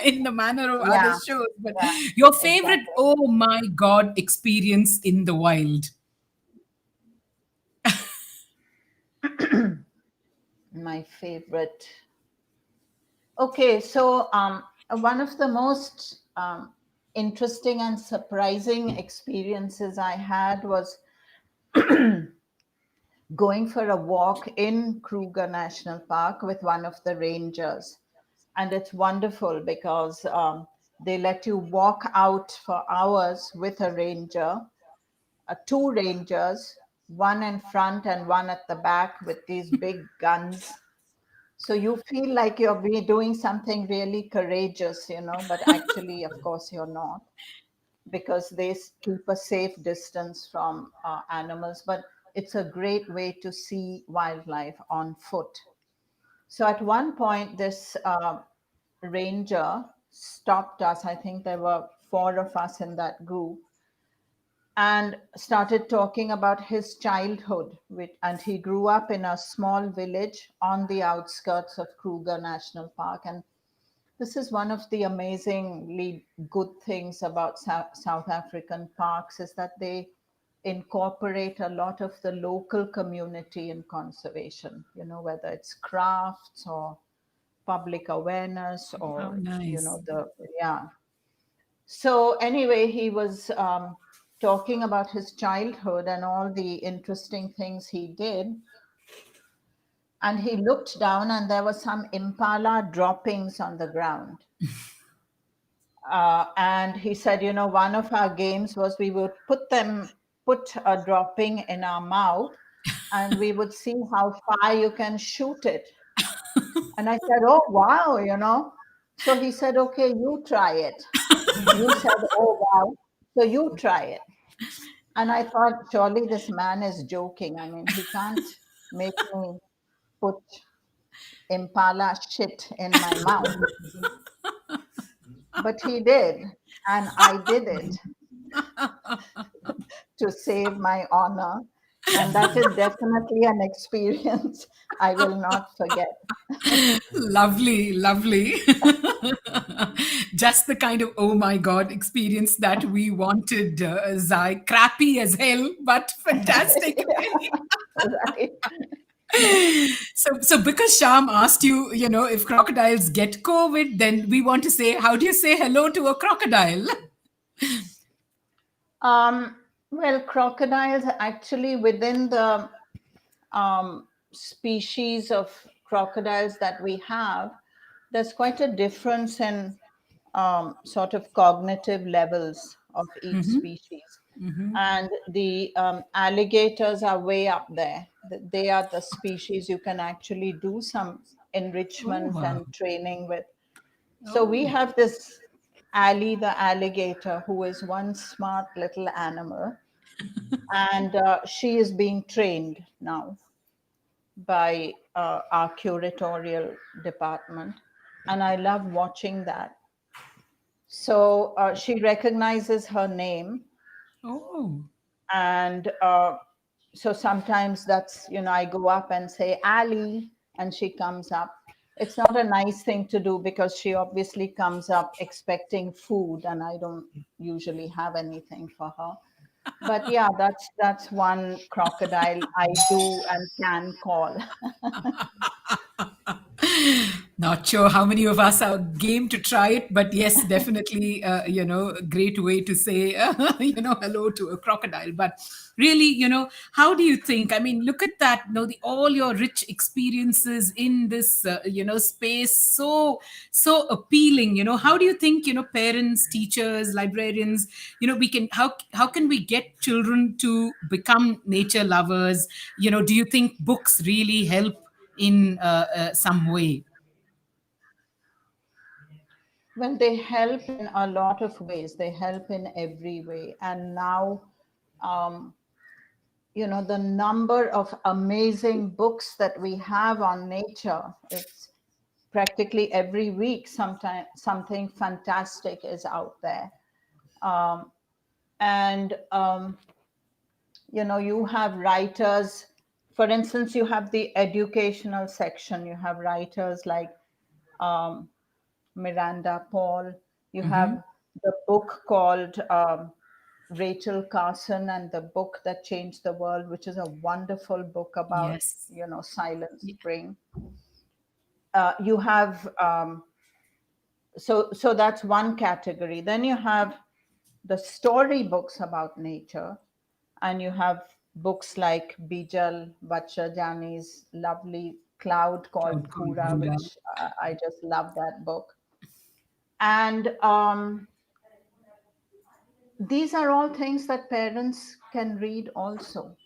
in the manner of other Yeah, shows. But yeah, your favorite, exactly. oh my God, experience in the wild. My favorite. Okay, so one of the most interesting and surprising experiences I had was going for a walk in Kruger National Park with one of the rangers. And it's wonderful because they let you walk out for hours with a ranger, two rangers, one in front and one at the back with these big guns. So you feel like you're doing something really courageous, but actually, of course, you're not, because they keep a safe distance from animals. But it's a great way to see wildlife on foot. So at one point, this ranger stopped us. I think there were four of us in that group, and started talking about his childhood. And he grew up in a small village on the outskirts of Kruger National Park. And this is one of the amazingly good things about South African parks, is that they incorporate a lot of the local community in conservation, whether it's crafts or public awareness, Oh, or, nice. yeah. So anyway, he was talking about his childhood and all the interesting things he did. And he looked down, and there were some impala droppings on the ground. And he said, one of our games was we would put a dropping in our mouth, and we would see how far you can shoot it. And I said, oh, wow. So he said, okay, you try it. You said, oh, wow. So you try it. And I thought, surely this man is joking. I mean, he can't make me put impala shit in my mouth. But he did. And I did it to save my honor. And that is definitely an experience I will not forget. Lovely, lovely. Just the kind of oh my God experience that we wanted, Zai. Crappy as hell, but fantastic. Right. So because Sham asked you, if crocodiles get COVID, then we want to say, how do you say hello to a crocodile? Well, crocodiles actually within the species of crocodiles that we have, there's quite a difference in sort of cognitive levels of each species. And the alligators are way up there. They are the species you can actually do some Oh, enrichment wow. and training with. So we Oh, have this Ali the alligator, who is one smart little animal, and she is being trained now by our curatorial department, and I love watching that. So she recognizes her name, oh. and so sometimes that's, I go up and say Ali, and she comes up. It's not a nice thing to do because she obviously comes up expecting food, and I don't usually have anything for her. But yeah, that's one crocodile I do and can call. Not sure how many of us are game to try it, but yes, definitely, a great way to say, hello to a crocodile. But really, how do you think? I mean, look at that, all your rich experiences in this, space, so appealing. How do you think, parents, teachers, librarians, how can we get children to become nature lovers? Do you think books really help in some way? Well, they help in a lot of ways. They help in every way. And now, um, the number of amazing books that we have on nature, it's practically every week, sometime something fantastic is out there. Um, and you have writers. For instance, you have the educational section. You have writers like um, Miranda Paul. You Hmm. have the book called Rachel Carson and the Book That Changed the World, which is a wonderful book about, Yes. Silent Yeah. Spring. You have so that's one category. Then you have the story books about nature, and you have books like Bijal Bachchajani's lovely Cloud Called Cloud called Pura, Gullah. which I just love that book. And these are all things that parents can read also.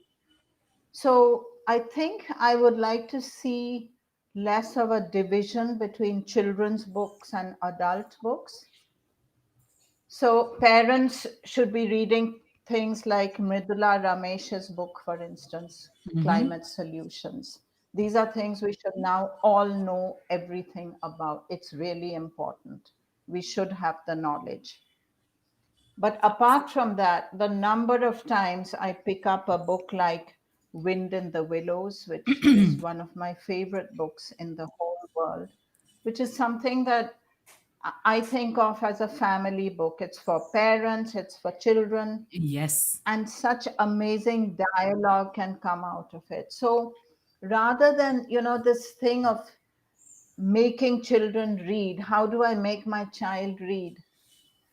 So I think I would like to see less of a division between children's books and adult books. So parents should be reading things like Mridula Ramesh's book, for instance, Hmm. Climate Solutions. These are things we should now all know everything about. It's really important. We should have the knowledge. But apart from that, the number of times I pick up a book like Wind in the Willows, which is one of my favorite books in the whole world, which is something that I think of as a family book. It's for parents, it's for children, Yes. and such amazing dialogue can come out of it. So rather than, this thing of making children read, how do I make my child read?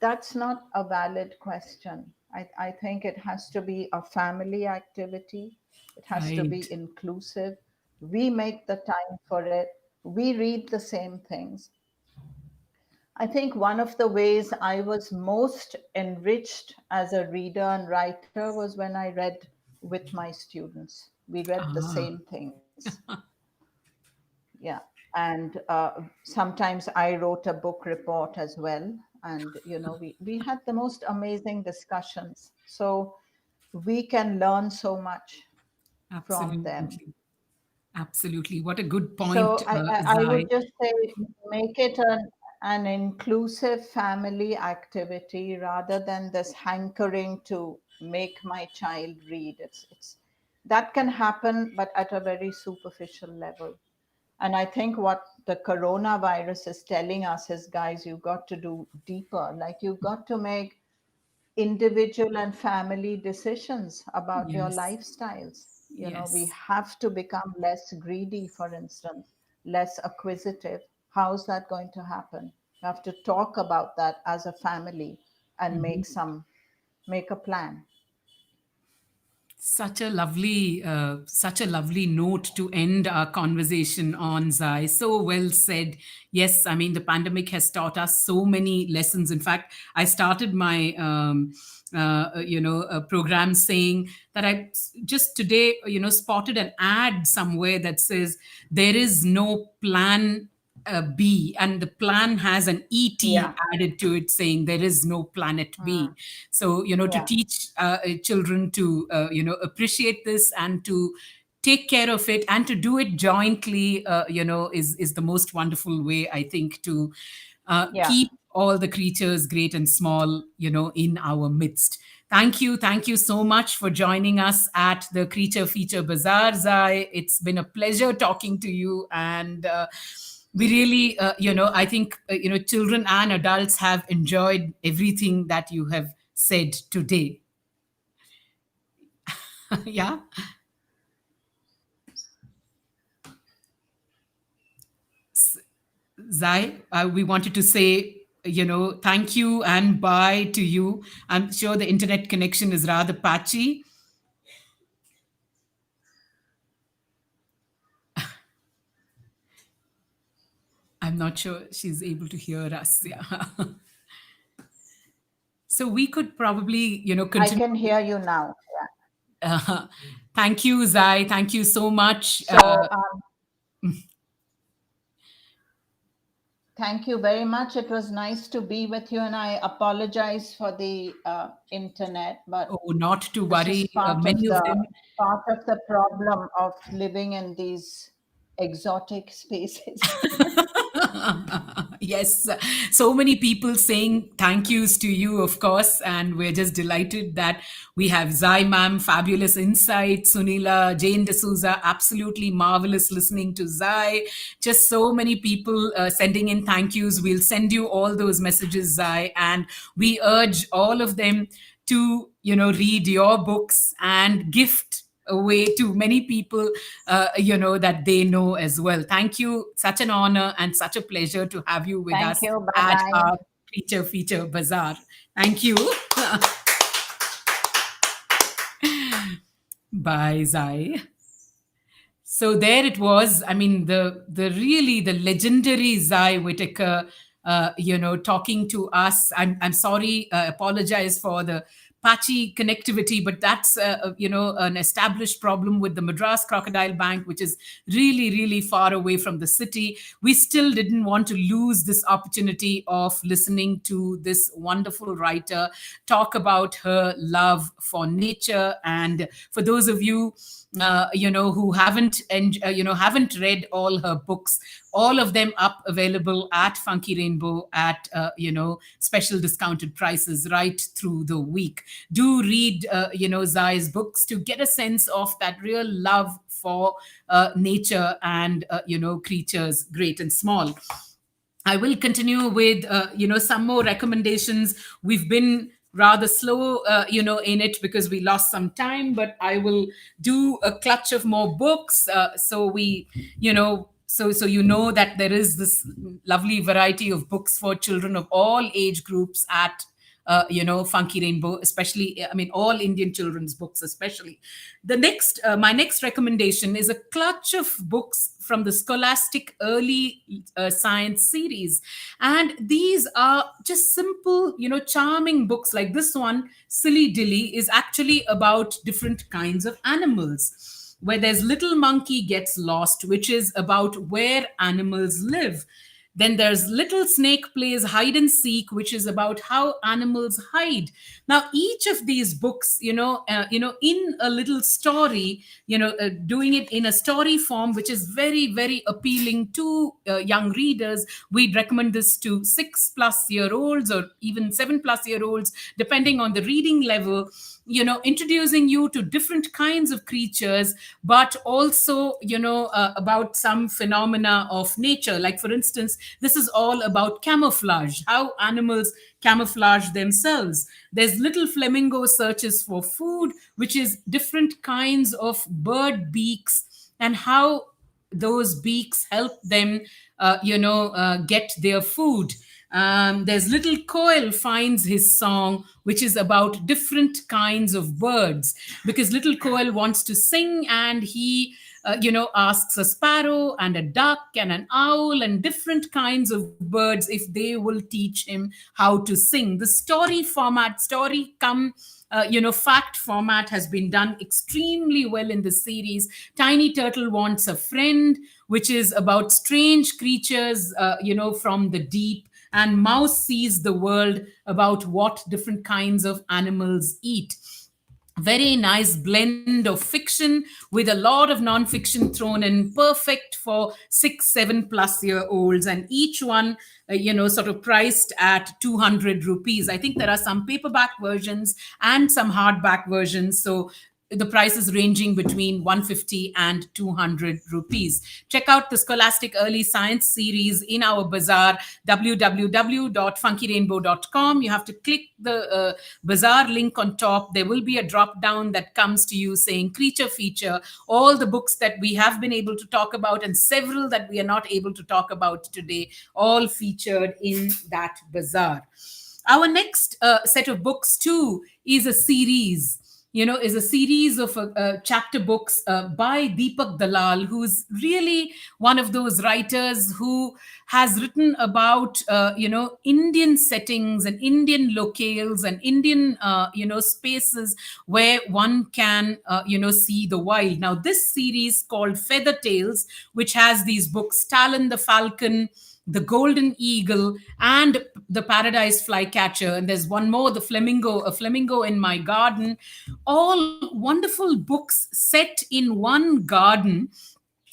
That's not a valid question. I think it has to be a family activity. It has to Right. be inclusive. We make the time for it. We read the same things. I think one of the ways I was most enriched as a reader and writer was when I read with my students. We read the Ah, same things. Yeah. And sometimes I wrote a book report as well. And, we had the most amazing discussions. So we can learn so much from them. absolutely. Absolutely. What a good So point, I Zai. would just say make it an inclusive family activity rather than this hankering to make my child read. It's that can happen, but at a very superficial level. And I think what the coronavirus is telling us is, guys, you've got to do deeper. Like you've got to make individual and family decisions about your Yes. lifestyles. We Yes. have to become less greedy, for instance, less acquisitive. How's that going to happen? You have to talk about that as a family and Mhm. make a plan. Such a lovely note to end our conversation on, Zai. So well said. Yes, I mean the pandemic has taught us so many lessons. In fact, I started my program saying that I just today spotted an ad somewhere that says there is no plan B, and the plan has an ET Yeah. added to it saying there is no planet B. Mm. So, to Yeah. teach children to, appreciate this and to take care of it and to do it jointly, is the most wonderful way, I think, to Yeah. keep all the creatures, great and small, in our midst. Thank you so much for joining us at the Creature Feature Bazaar, Zai. It's been a pleasure talking to you, and we really, I think, children and adults have enjoyed everything that you have said today. Yeah. Zai, we wanted to say, thank you and bye to you. I'm sure the internet connection is rather patchy. I'm not sure she's able to hear us. Yeah. So we could probably, I continue. can hear you now. Yeah. Uh, thank you, Zai. Thank you so much. So, thank you very much. It was nice to be with you, and I apologize for the internet, but Oh, not to this is worry. part of Many of the them. problem of living in these exotic spaces. Yes, so many people saying thank yous to you, of course, and we're just delighted that we have Zai ma'am, fabulous insight, Sunila, Jane D'Souza, absolutely marvelous listening to Zai. Just so many people sending in thank yous. We'll send you all those messages, Zai, and we urge all of them to, read your books and gift away to many people, that they know as well. Thank you. Such an honor and such a pleasure to have you with Thank us you. Bye at bye. our Creature Feature Bazaar. Thank you. Bye, Zai. So there it was. I mean, the really the legendary Zai Whitaker, talking to us. I'm sorry, apologize for the patchy connectivity, but that's an established problem with the Madras Crocodile Bank, which is really really far away from the city. We still didn't want to lose this opportunity of listening to this wonderful writer talk about her love for nature. And for those of you who haven't read all her books, all of them up available at Funky Rainbow at special discounted prices right through the week. Do read Zai's books to get a sense of that real love for nature and creatures great and small. I will continue with some more recommendations. We've been rather slow in it because we lost some time, but I will do a clutch of more books, so we that there is this lovely variety of books for children of all age groups at Funky Rainbow, especially, I mean, all Indian children's books, especially. My next recommendation is a clutch of books from the Scholastic Early Science series. And these are just simple, charming books like this one, Silly Dilly, is actually about different kinds of animals. Where there's Little Monkey Gets Lost, which is about where animals live. Then there's Little Snake Plays Hide and Seek, which is about how animals hide. Now, each of these books, in a little story, doing it in a story form, which is very, very appealing to young readers. We'd recommend this to 6+ year olds or even 7+ year olds, depending on the reading level, introducing you to different kinds of creatures, but also about some phenomena of nature. Like, for instance, this is all about camouflage, how animals camouflage themselves. There's Little Flamingo Searches for Food, which is different kinds of bird beaks and how those beaks help them get their food. There's Little Coil finds his song, which is about different kinds of birds, because Little Coil wants to sing, and he asks a sparrow and a duck and an owl and different kinds of birds if they will teach him how to sing. The story format, story come fact format has been done extremely well in the series. Tiny Turtle Wants a Friend, which is about strange creatures, from the deep, and Mouse Sees the World, about what different kinds of animals eat. Very nice blend of fiction with a lot of non-fiction thrown in, perfect for 6-7 plus year olds, and each one sort of priced at 200 rupees. I think there are some paperback versions and some hardback versions, so the prices ranging between 150 and 200 rupees. Check out the Scholastic Early Science series in our bazaar, www.funkyrainbow.com. You have to click the bazaar link on top. There will be a drop down that comes to you saying creature feature, all the books that we have been able to talk about and several that we are not able to talk about today, all featured in that bazaar. Our next set of books too is a series, is a series of chapter books by Deepak Dalal, who's really one of those writers who has written about, Indian settings and Indian locales and Indian, spaces where one can, see the wild. Now, this series called Feather Tales, which has these books, Talon the Falcon, the Golden Eagle, and the Paradise Flycatcher. And there's one more, the Flamingo, a Flamingo in My Garden. All wonderful books set in one garden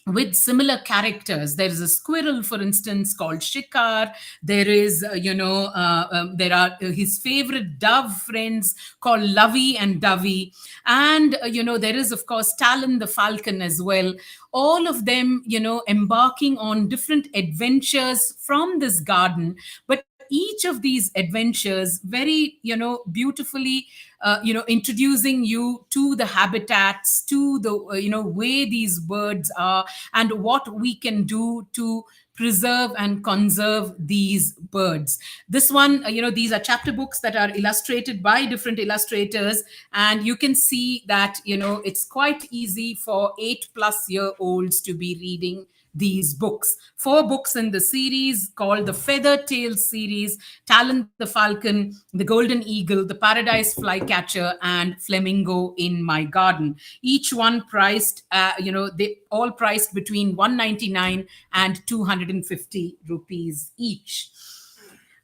with similar characters. There is a squirrel, for instance, called Shikar. There is, there are his favorite dove friends called Lovey and Dovey. And, there is, of course, Talon the Falcon as well. All of them, embarking on different adventures from this garden. But each of these adventures very, beautifully, introducing you to the habitats, to the, way these birds are, and what we can do to preserve and conserve these birds. This one, these are chapter books that are illustrated by different illustrators, and you can see that, it's quite easy for 8-plus-year-olds to be reading these books. 4 books in the series called the Feather Tales series: Talon the Falcon, the Golden Eagle, the Paradise Flycatcher, and Flamingo in My Garden. Each one priced, they all priced between 199 and 250 rupees each.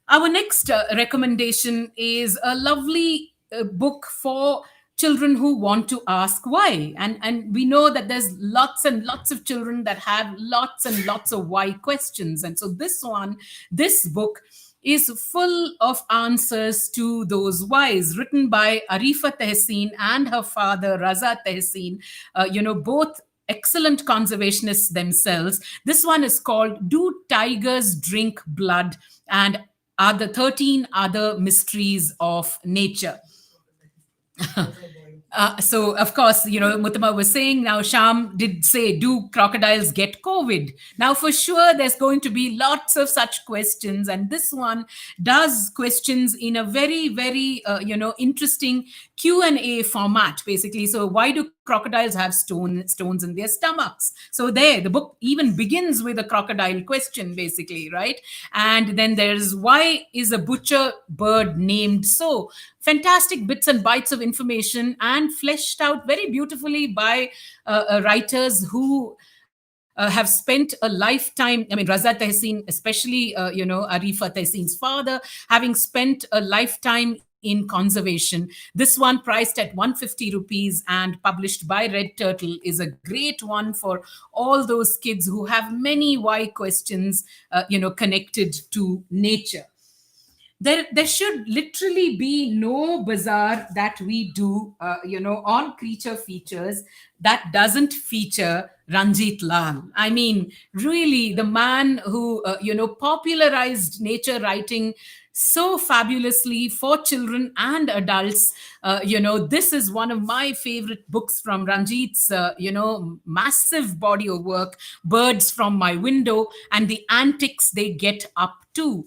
Our next recommendation is a lovely book for children who want to ask why. And we know that there's lots and lots of children that have lots and lots of why questions. And so this book is full of answers to those whys, written by Arifa Tehseen and her father, Raza Tehseen, both excellent conservationists themselves. This one is called Do Tigers Drink Blood? And are the 13 Other Mysteries of Nature. So, of course, Muttama was saying, now Sham did say, do crocodiles get COVID? Now, for sure, there's going to be lots of such questions. And this one does questions in a very, very, interesting Q&A format, basically. So why do crocodiles have stones in their stomachs? So the book even begins with a crocodile question, basically, right? And then there's, why is a butcher bird named so? Fantastic bits and bytes of information, and fleshed out very beautifully by writers who have spent a lifetime. I mean, Raza Tehseen, especially, Arifa Tehseen's father, having spent a lifetime in conservation. This one, priced at 150 rupees and published by Red Turtle, is a great one for all those kids who have many why questions, connected to nature. There should literally be no bazaar that we do, on creature features that doesn't feature Ranjit Lal. I mean, really, the man who, popularized nature writing so fabulously for children and adults. This is one of my favorite books from Ranjit's, massive body of work, Birds from My Window, and the antics they get up to.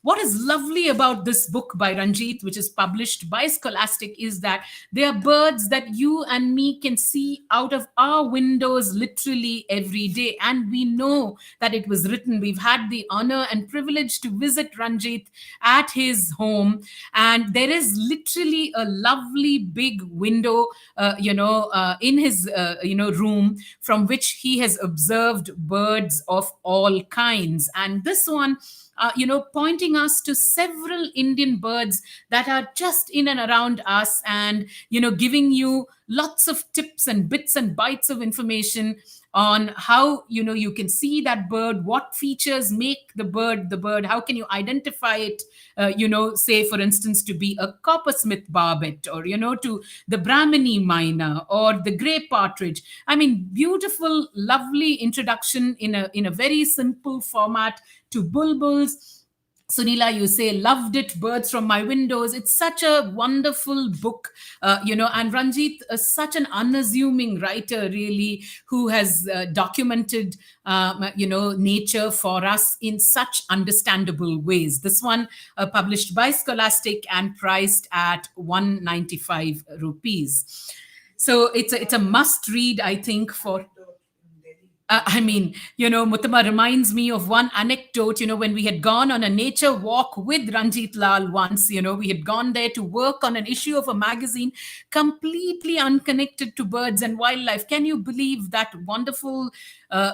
what is lovely about this book by Ranjit, which is published by Scholastic, is that they are birds that you and me can see out of our windows literally every day. And we know that it was written. We've had the honor and privilege to visit Ranjit at his home, and there is literally a lovely big window, in his room, from which he has observed birds of all kinds. And this one, pointing us to several Indian birds that are just in and around us, and giving you lots of tips and bits and bytes of information on how you can see that bird, what features make the bird, how can you identify it, say for instance to be a coppersmith barbet, or to the Brahmini myna or the grey partridge. I mean, beautiful, lovely introduction in a very simple format to bulbuls. Sunila, you say, loved it, Birds from My Windows. It's such a wonderful book, and Ranjit is such an unassuming writer, really, who has documented, nature for us in such understandable ways. This one, published by Scholastic and priced at 195 rupees. So it's a must read, I think, for Muttama reminds me of one anecdote, when we had gone on a nature walk with Ranjit Lal once, we had gone there to work on an issue of a magazine completely unconnected to birds and wildlife. Can you believe that wonderful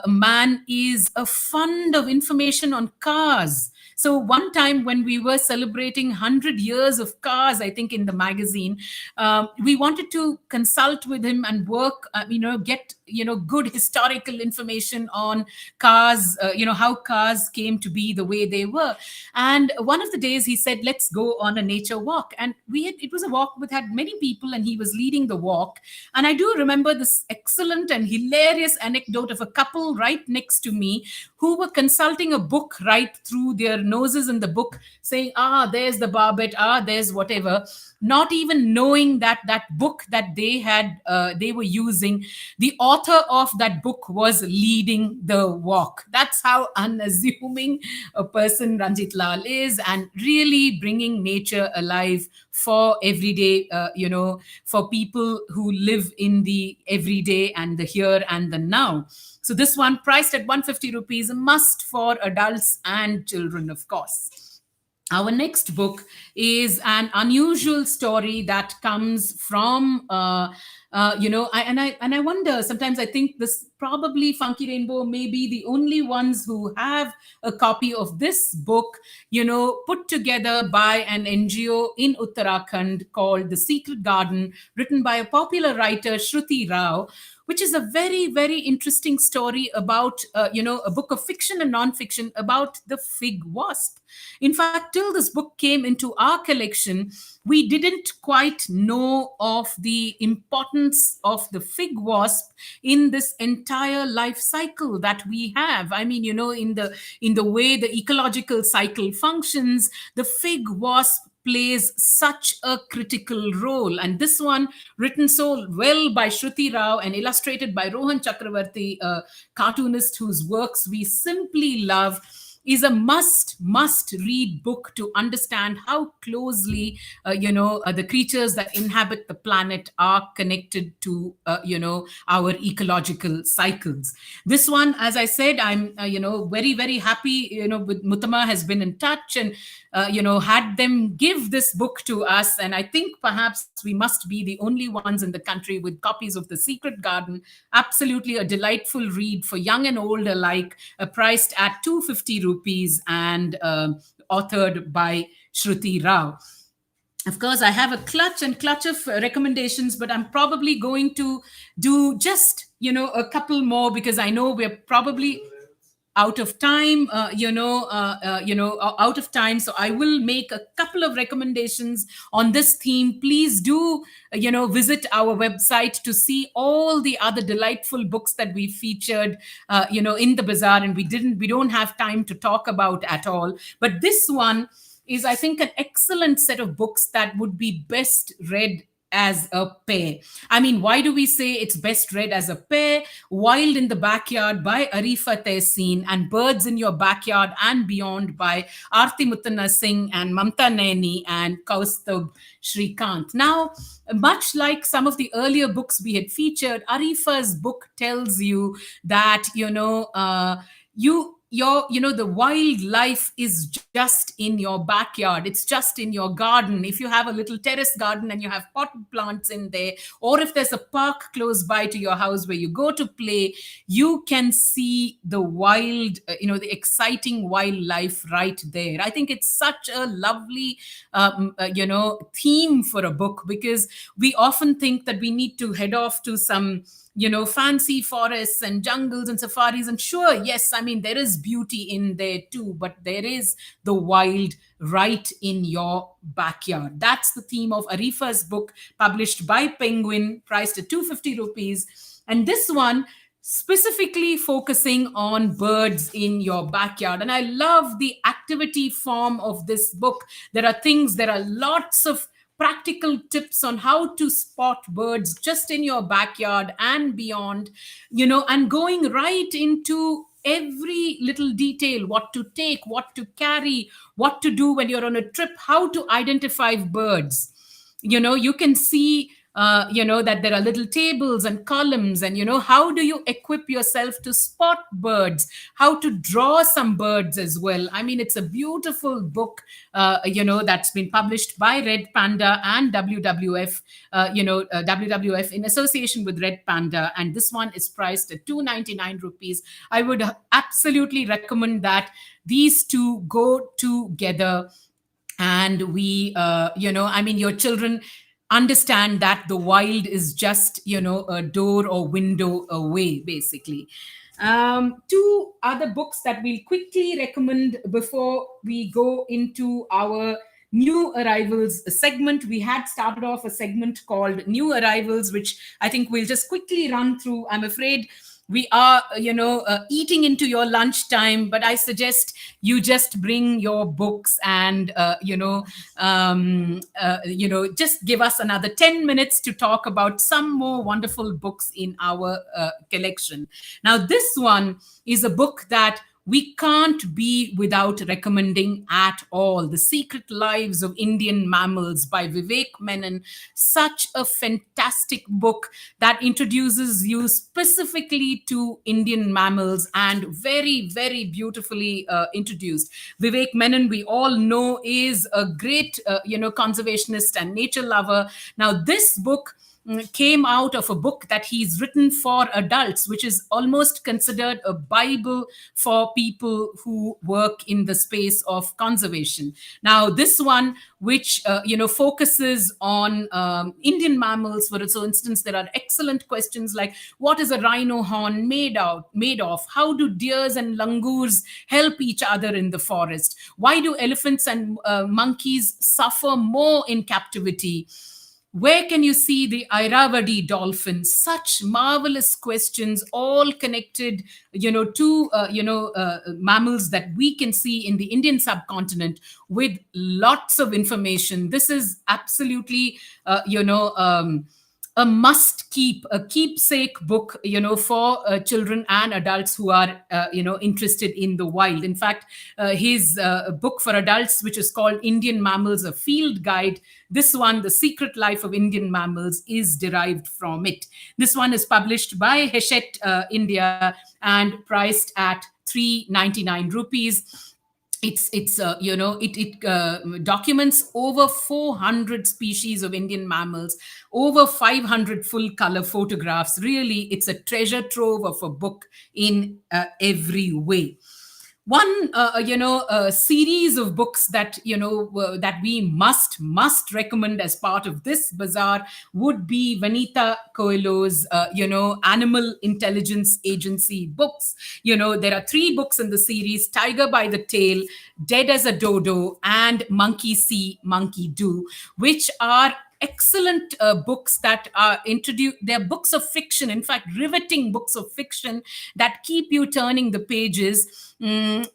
man is a fund of information on cars? So one time when we were celebrating 100 years of cars, I think in the magazine, we wanted to consult with him and work, get, good historical information on cars, how cars came to be the way they were. And one of the days he said, let's go on a nature walk. And it was a walk with had many people, and he was leading the walk. And I do remember this excellent and hilarious anecdote of a couple right next to me who were consulting a book right through their noses in the book, saying, there's the barbet, there's whatever, not even knowing that that book that they were using, the author of that book was leading the walk. That's how unassuming a person Ranjit Lal is, and really bringing nature alive for everyday, for people who live in the everyday and the here and the now. So this one, priced at 150 rupees, a must for adults and children, of course. Our next book is an unusual story that comes from, I wonder, sometimes I think this probably Funky Rainbow may be the only ones who have a copy of this book, put together by an NGO in Uttarakhand called The Secret Garden, written by a popular writer, Shruti Rao, which is a very, very interesting story about, a book of fiction and non-fiction about the fig wasp. In fact, till this book came into our collection, we didn't quite know of the importance of the fig wasp in this entire life cycle that we have. I mean, in the way the ecological cycle functions, the fig wasp plays such a critical role. And this one, written so well by Shruti Rao and illustrated by Rohan Chakravarti, a cartoonist whose works we simply love, is a must read book to understand how closely the creatures that inhabit the planet are connected to our ecological cycles. This one, as I said, I'm very, very happy with Muttama has been in touch and had them give this book to us. And I think perhaps we must be the only ones in the country with copies of The Secret Garden. Absolutely a delightful read for young and old alike, priced at 250 rupees and authored by Shruti Rao. Of course, I have a clutch of recommendations, but I'm probably going to do just, a couple more, because I know we're probably out of time, out of time. So I will make a couple of recommendations on this theme. Please do, visit our website to see all the other delightful books that we featured, in the Buzzaar, and we don't have time to talk about at all. But this one is, I think, an excellent set of books that would be best read as a pair. I mean, why do we say it's best read as a pair? Wild in the Backyard by Arifa Tehseen and Birds in Your Backyard and Beyond by Aarti Muttana Singh and Mamta Naini and Kaustubh Shrikant. Now, much like some of the earlier books we had featured, Arifa's book tells you that, the wildlife is just in your backyard, it's just in your garden. If you have a little terrace garden and you have potted plants in there, or if there's a park close by to your house where you go to play, you can see the wild, the exciting wildlife right there. I think it's such a lovely theme for a book, because we often think that we need to head off to some fancy forests and jungles and safaris. And sure, yes, I mean, there is beauty in there too, but there is the wild right in your backyard. That's the theme of Arifa's book, published by Penguin, priced at 250 rupees. And this one specifically focusing on birds in your backyard. And I love the activity form of this book. There are lots of practical tips on how to spot birds just in your backyard and beyond, and going right into every little detail: what to take, what to carry, what to do when you're on a trip, how to identify birds. You can see that there are little tables and columns, and how do you equip yourself to spot birds, how to draw some birds as well. I mean, it's a beautiful book, that's been published by Red Panda and WWF in association with Red Panda, and this one is priced at 299 rupees. I would absolutely recommend that these two go together, and we your children understand that the wild is just a door or window away, basically. Two other books that we'll quickly recommend before we go into our new arrivals segment. We had started off a segment called New Arrivals, which I think we'll just quickly run through. I'm afraid we are eating into your lunchtime, but I suggest you just bring your books and just give us another 10 minutes to talk about some more wonderful books in our collection. Now, this one is a book that we can't be without recommending at all: The Secret Lives of Indian Mammals by Vivek Menon. Such a fantastic book that introduces you specifically to Indian mammals, and very, very beautifully introduced. Vivek Menon, we all know, is a great, conservationist and nature lover. Now, this book came out of a book that he's written for adults, which is almost considered a Bible for people who work in the space of conservation. Now, this one, which focuses on Indian mammals, for instance, there are excellent questions like, what is a rhino horn made of? How do deers and langurs help each other in the forest? Why do elephants and monkeys suffer more in captivity? Where can you see the Airavadi dolphin? Such marvelous questions, all connected, to mammals that we can see in the Indian subcontinent, with lots of information. This is absolutely, a must keep, a keepsake book, for children and adults who are, interested in the wild. In fact, his book for adults, which is called Indian Mammals, a Field Guide, this one, The Secret Life of Indian Mammals, is derived from it. This one is published by Hachette India and priced at 399 rupees. It documents over 400 species of Indian mammals, over 500 full color photographs. Really, it's a treasure trove of a book in every way. One series of books that that we must recommend as part of this bazaar would be Vanita Coelho's Animal Intelligence Agency books. There are 3 books in the series: Tiger by the Tail, Dead as a Dodo, and Monkey See, Monkey Do, which are excellent books that are introduced. They're books of fiction, in fact, riveting books of fiction that keep you turning the pages.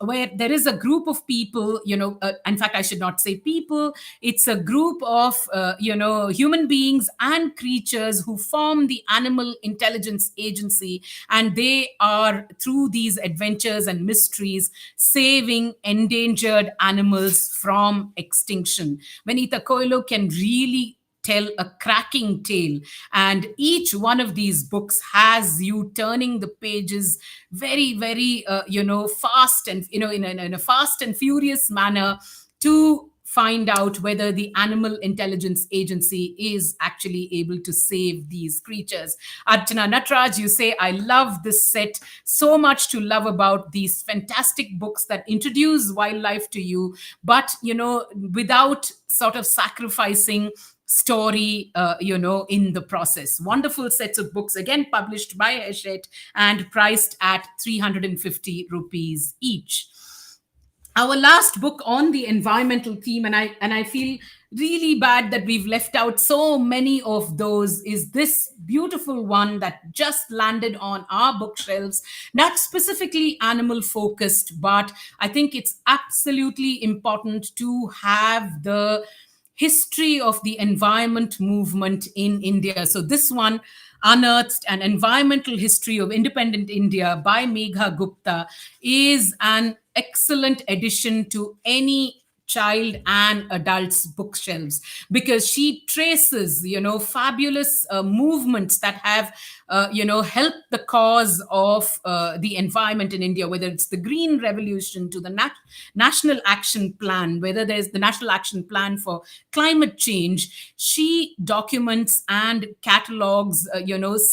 Where there is a group of people, in fact, I should not say people, it's a group of, human beings and creatures who form the Animal Intelligence Agency. And they are, through these adventures and mysteries, saving endangered animals from extinction. Benita Coelho can really tell a cracking tale, and each one of these books has you turning the pages very, very fast, and in a fast and furious manner, to find out whether the Animal Intelligence Agency is actually able to save these creatures. Archana Natraj, you say, I love this set. So much to love about these fantastic books that introduce wildlife to you, but, without sort of sacrificing story, in the process. Wonderful sets of books, again published by Hachette and priced at 350 rupees each. Our last book on the environmental theme, and I feel really bad that we've left out so many of those, is this beautiful one that just landed on our bookshelves. Not specifically animal focused, but I think it's absolutely important to have the history of the environment movement in India. So this one, Unearthed an Environmental History of Independent India by Megha Gupta, is an excellent addition to any child and adults bookshelves, because she traces fabulous movements that have helped the cause of the environment in India, whether it's the Green Revolution to the National Action Plan, whether there's the National Action Plan for climate change. She documents and catalogs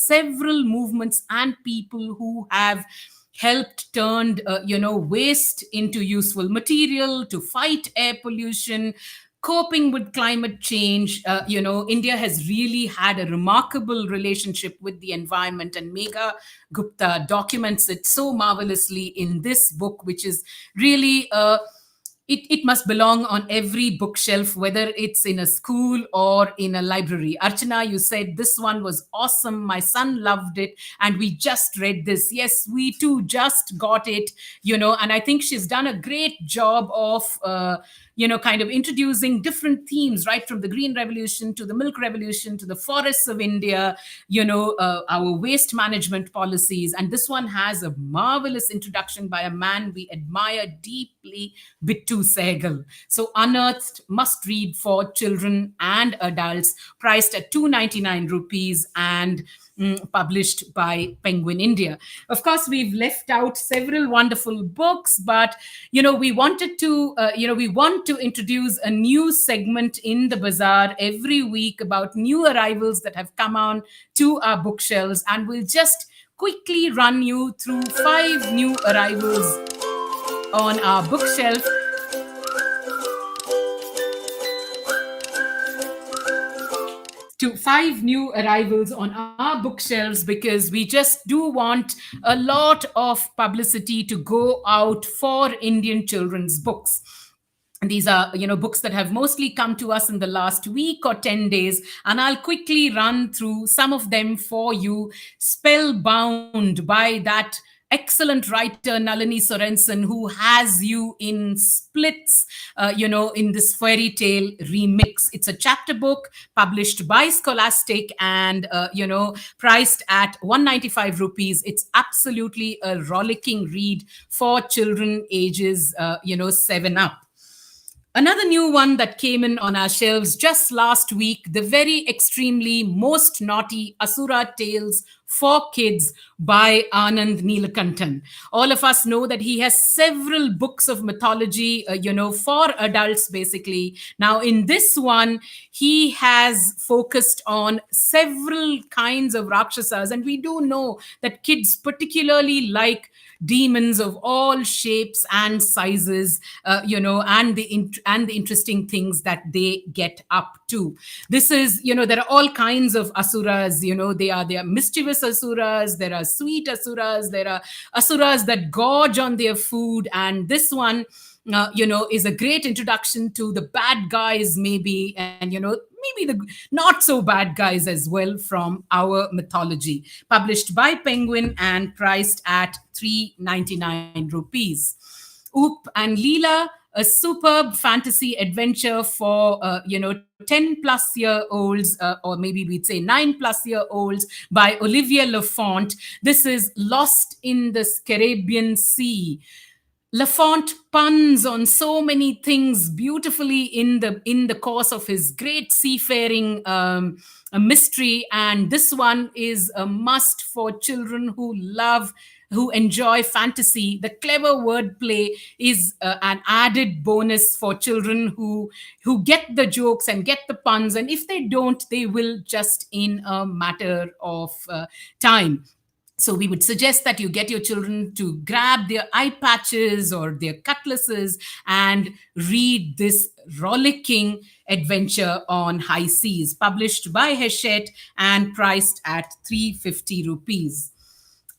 several movements and people who have helped turned waste into useful material, to fight air pollution, coping with climate change. India has really had a remarkable relationship with the environment, and Megha Gupta documents it so marvelously in this book, which is really it must belong on every bookshelf, whether it's in a school or in a library. Archana, you said this one was awesome. My son loved it, and we just read this. Yes, we too just got it, and I think she's done a great job of, kind of introducing different themes, right from the Green Revolution to the Milk Revolution to the forests of India, our waste management policies. And this one has a marvelous introduction by a man we admire deeply, Bittu Sehgal. So Unearthed, must read for children and adults, priced at 299 rupees and published by Penguin India. Of course, we've left out several wonderful books, but we wanted to, we want to introduce a new segment in the Buzzaar every week about new arrivals that have come on to our bookshelves, and we'll just quickly run you through 5 new arrivals on our bookshelf. To 5 new arrivals on our bookshelves, because we just do want a lot of publicity to go out for Indian children's books. And these are, books that have mostly come to us in the last week or 10 days. And I'll quickly run through some of them for you. Spellbound by that excellent writer Nalini Sorensen, who has you in splits, in this fairy tale remix. It's a chapter book published by Scholastic and, priced at 195 rupees. It's absolutely a rollicking read for children ages, 7 up. Another new one that came in on our shelves just last week, the very extremely most naughty Asura Tales for Kids by Anand Neelakantan. All of us know that he has several books of mythology, for adults, basically. Now, in this one, he has focused on several kinds of Rakshasas, and we do know that kids particularly like demons of all shapes and sizes, and the interesting things that they get up to. This is, there are all kinds of asuras. They are mischievous asuras, there are sweet asuras, there are asuras that gorge on their food, and this one is a great introduction to the bad guys, maybe, and, maybe the not so bad guys as well from our mythology. Published by Penguin and priced at 399 rupees. Oop and Leela, a superb fantasy adventure for 10 plus year olds, or maybe we'd say 9 plus year olds, by Olivia Lafont. This is Lost in the Caribbean Sea. Lafont puns on so many things beautifully in the course of his great seafaring mystery, and this one is a must for children who enjoy fantasy. The clever wordplay is an added bonus for children who get the jokes and get the puns, and if they don't, they will just in a matter of time. So we would suggest that you get your children to grab their eye patches or their cutlasses and read this rollicking adventure on high seas, published by Hachette and priced at 350 rupees.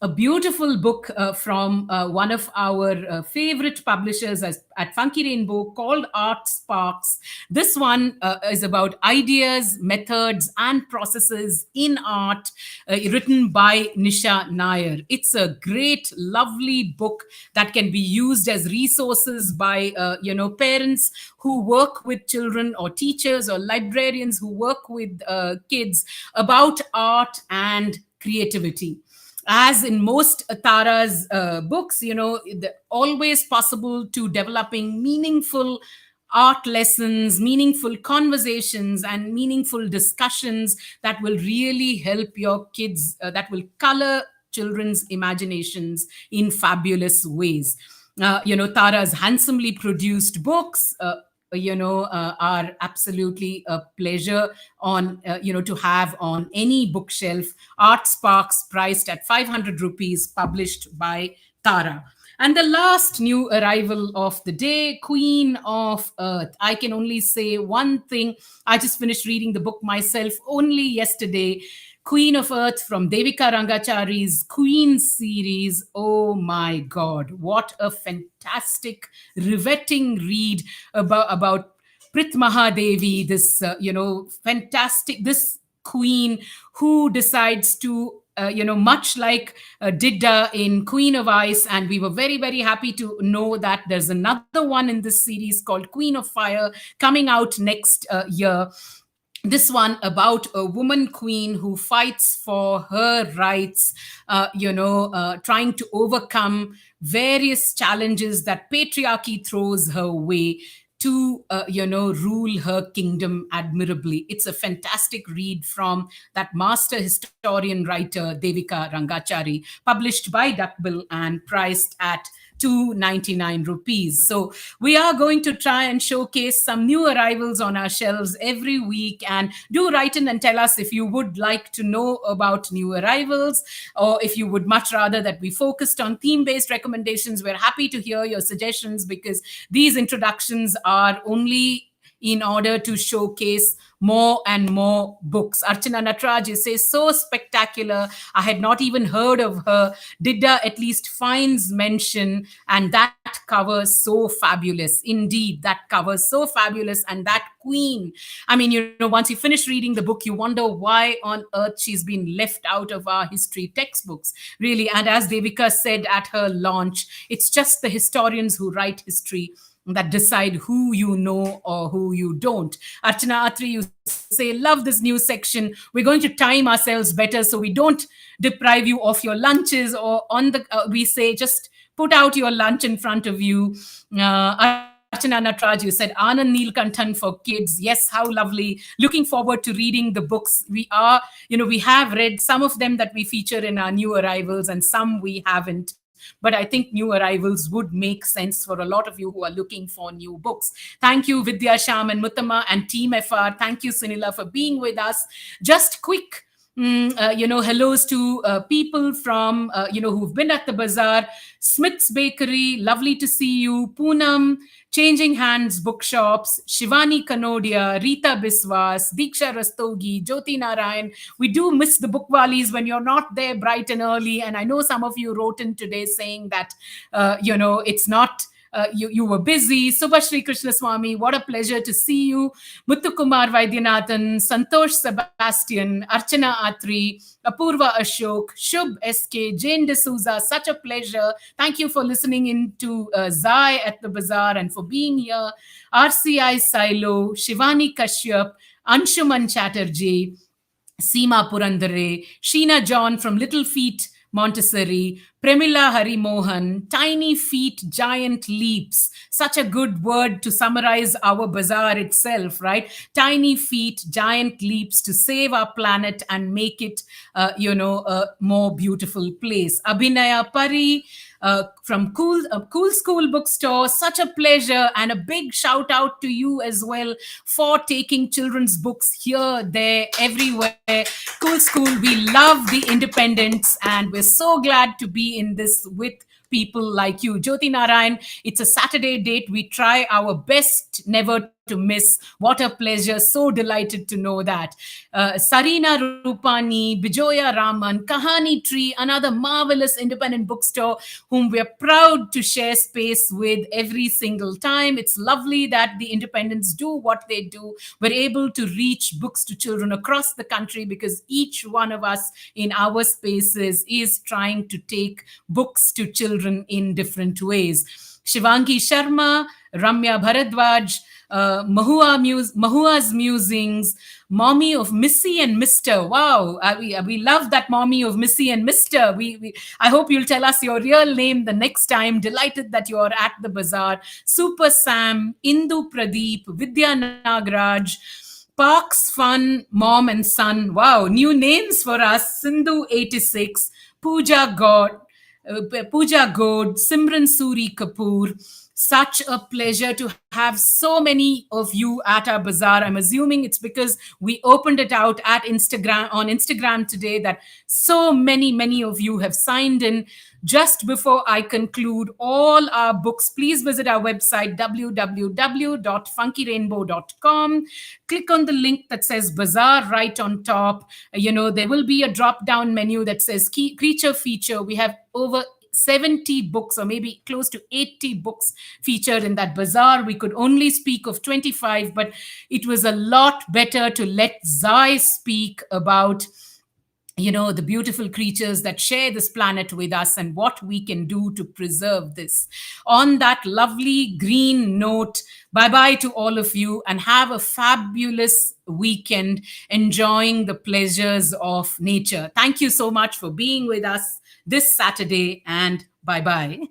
A beautiful book from one of our favorite publishers at Funky Rainbow, called Art Sparks. This one is about ideas, methods, and processes in art, written by Nisha Nair. It's a great, lovely book that can be used as resources by parents who work with children, or teachers or librarians who work with kids, about art and creativity. As in most Tara's books, always possible to developing meaningful art lessons, meaningful conversations, and meaningful discussions that will really help your kids, that will color children's imaginations in fabulous ways. Tara's handsomely produced books, are absolutely a pleasure to have on any bookshelf. Art Sparks, priced at 500 rupees, published by Tara. And the last new arrival of the day, Queen of Earth. I can only say one thing. I just finished reading the book myself only yesterday. Queen of Earth from Devika Rangachari's Queen series. Oh my God, what a fantastic, riveting read about Prit Mahadevi, this, fantastic, this queen who decides to much like Didda in Queen of Ice. And we were very, very happy to know that there's another one in this series called Queen of Fire coming out next year. This one about a woman queen who fights for her rights, trying to overcome various challenges that patriarchy throws her way to rule her kingdom admirably. It's a fantastic read from that master historian writer Devika Rangachari, published by Duckbill and priced at 299 rupees. So we are going to try and showcase some new arrivals on our shelves every week, and do write in and tell us if you would like to know about new arrivals, or if you would much rather that we focused on theme-based recommendations. We're happy to hear your suggestions, because these introductions are only in order to showcase more and more books. Archana Natraj says, so spectacular. I had not even heard of her. Didda at least finds mention, and that cover so fabulous. Indeed, that cover so fabulous. And that queen, I mean, once you finish reading the book, you wonder why on earth she's been left out of our history textbooks, really. And as Devika said at her launch, it's just the historians who write history that decide who you know or who you don't. Archana Atri, you say, love this new section. We're going to time ourselves better so we don't deprive you of your lunches, or on the, we say, just put out your lunch in front of you. Archana Natraj, you said, Anand Neelkanthan for kids. Yes, how lovely. Looking forward to reading the books. We have read some of them that we feature in our new arrivals, and some we haven't. But I think new arrivals would make sense for a lot of you who are looking for new books. Thank you, Vidya, Sham, and Muttama, and Team FR. Thank you, Sunila, for being with us. Just quick, hellos to people from, who've been at the Buzzaar. Smith's Bakery, lovely to see you. Poonam, Changing Hands Bookshops, Shivani Kanodia, Rita Biswas, Diksha Rastogi, Jyoti Narayan. We do miss the bookwalis when you're not there bright and early. And I know some of you wrote in today saying that, it's not you were busy. Subhashri Krishnaswamy, what a pleasure to see you. Muthukumar Vaidyanathan, Santosh Sebastian, Archana Atri, Apurva Ashok, Shubh SK, Jane D'Souza, such a pleasure. Thank you for listening in to Zai at the Bazaar and for being here. RCI Silo, Shivani Kashyap, Anshuman Chatterjee, Seema Purandare, Sheena John from Little Feet Montessori, Premila Harimohan, Tiny Feet, Giant Leaps. Such a good word to summarize our bazaar itself, right? Tiny feet, giant leaps to save our planet and make it, a more beautiful place. Abhinaya Pari, from Cool School Bookstore. Such a pleasure, and a big shout out to you as well for taking children's books here, there, everywhere. Cool School, we love the independents, and we're so glad to be in this with people like you. Jyoti Narayan, it's a Saturday date. We try our best never to miss. What a pleasure. So delighted to know that. Sarina Rupani, Bijoya Raman, Kahani Tree, another marvelous independent bookstore whom we're proud to share space with every single time. It's lovely that the independents do what they do. We're able to reach books to children across the country because each one of us in our spaces is trying to take books to children in different ways. Shivangi Sharma, Ramya Bharadwaj, Mahua's Musings, Mommy of Missy and Mr. Wow, we love that Mommy of Missy and Mr. I hope you'll tell us your real name the next time. Delighted that you're at the bazaar. Super Sam, Indu Pradeep, Vidya Nagraj, Parks Fun, Mom and Son. Wow, new names for us. Sindhu 86, Pooja God, Simran Suri Kapoor. Such a pleasure to have so many of you at our bazaar. I'm assuming it's because we opened it out at Instagram today that so many of you have signed in. Just before I conclude all our books, please visit our website www.funkyrainbow.com. Click on the link that says Bazaar right on top. There will be a drop down menu that says Creature Feature. We have over 70 books or maybe close to 80 books featured in that bazaar. We could only speak of 25, but it was a lot better to let Zai speak about the beautiful creatures that share this planet with us and what we can do to preserve this. On that lovely green note, bye-bye to all of you and have a fabulous weekend enjoying the pleasures of nature. Thank you so much for being with us this Saturday, and bye-bye.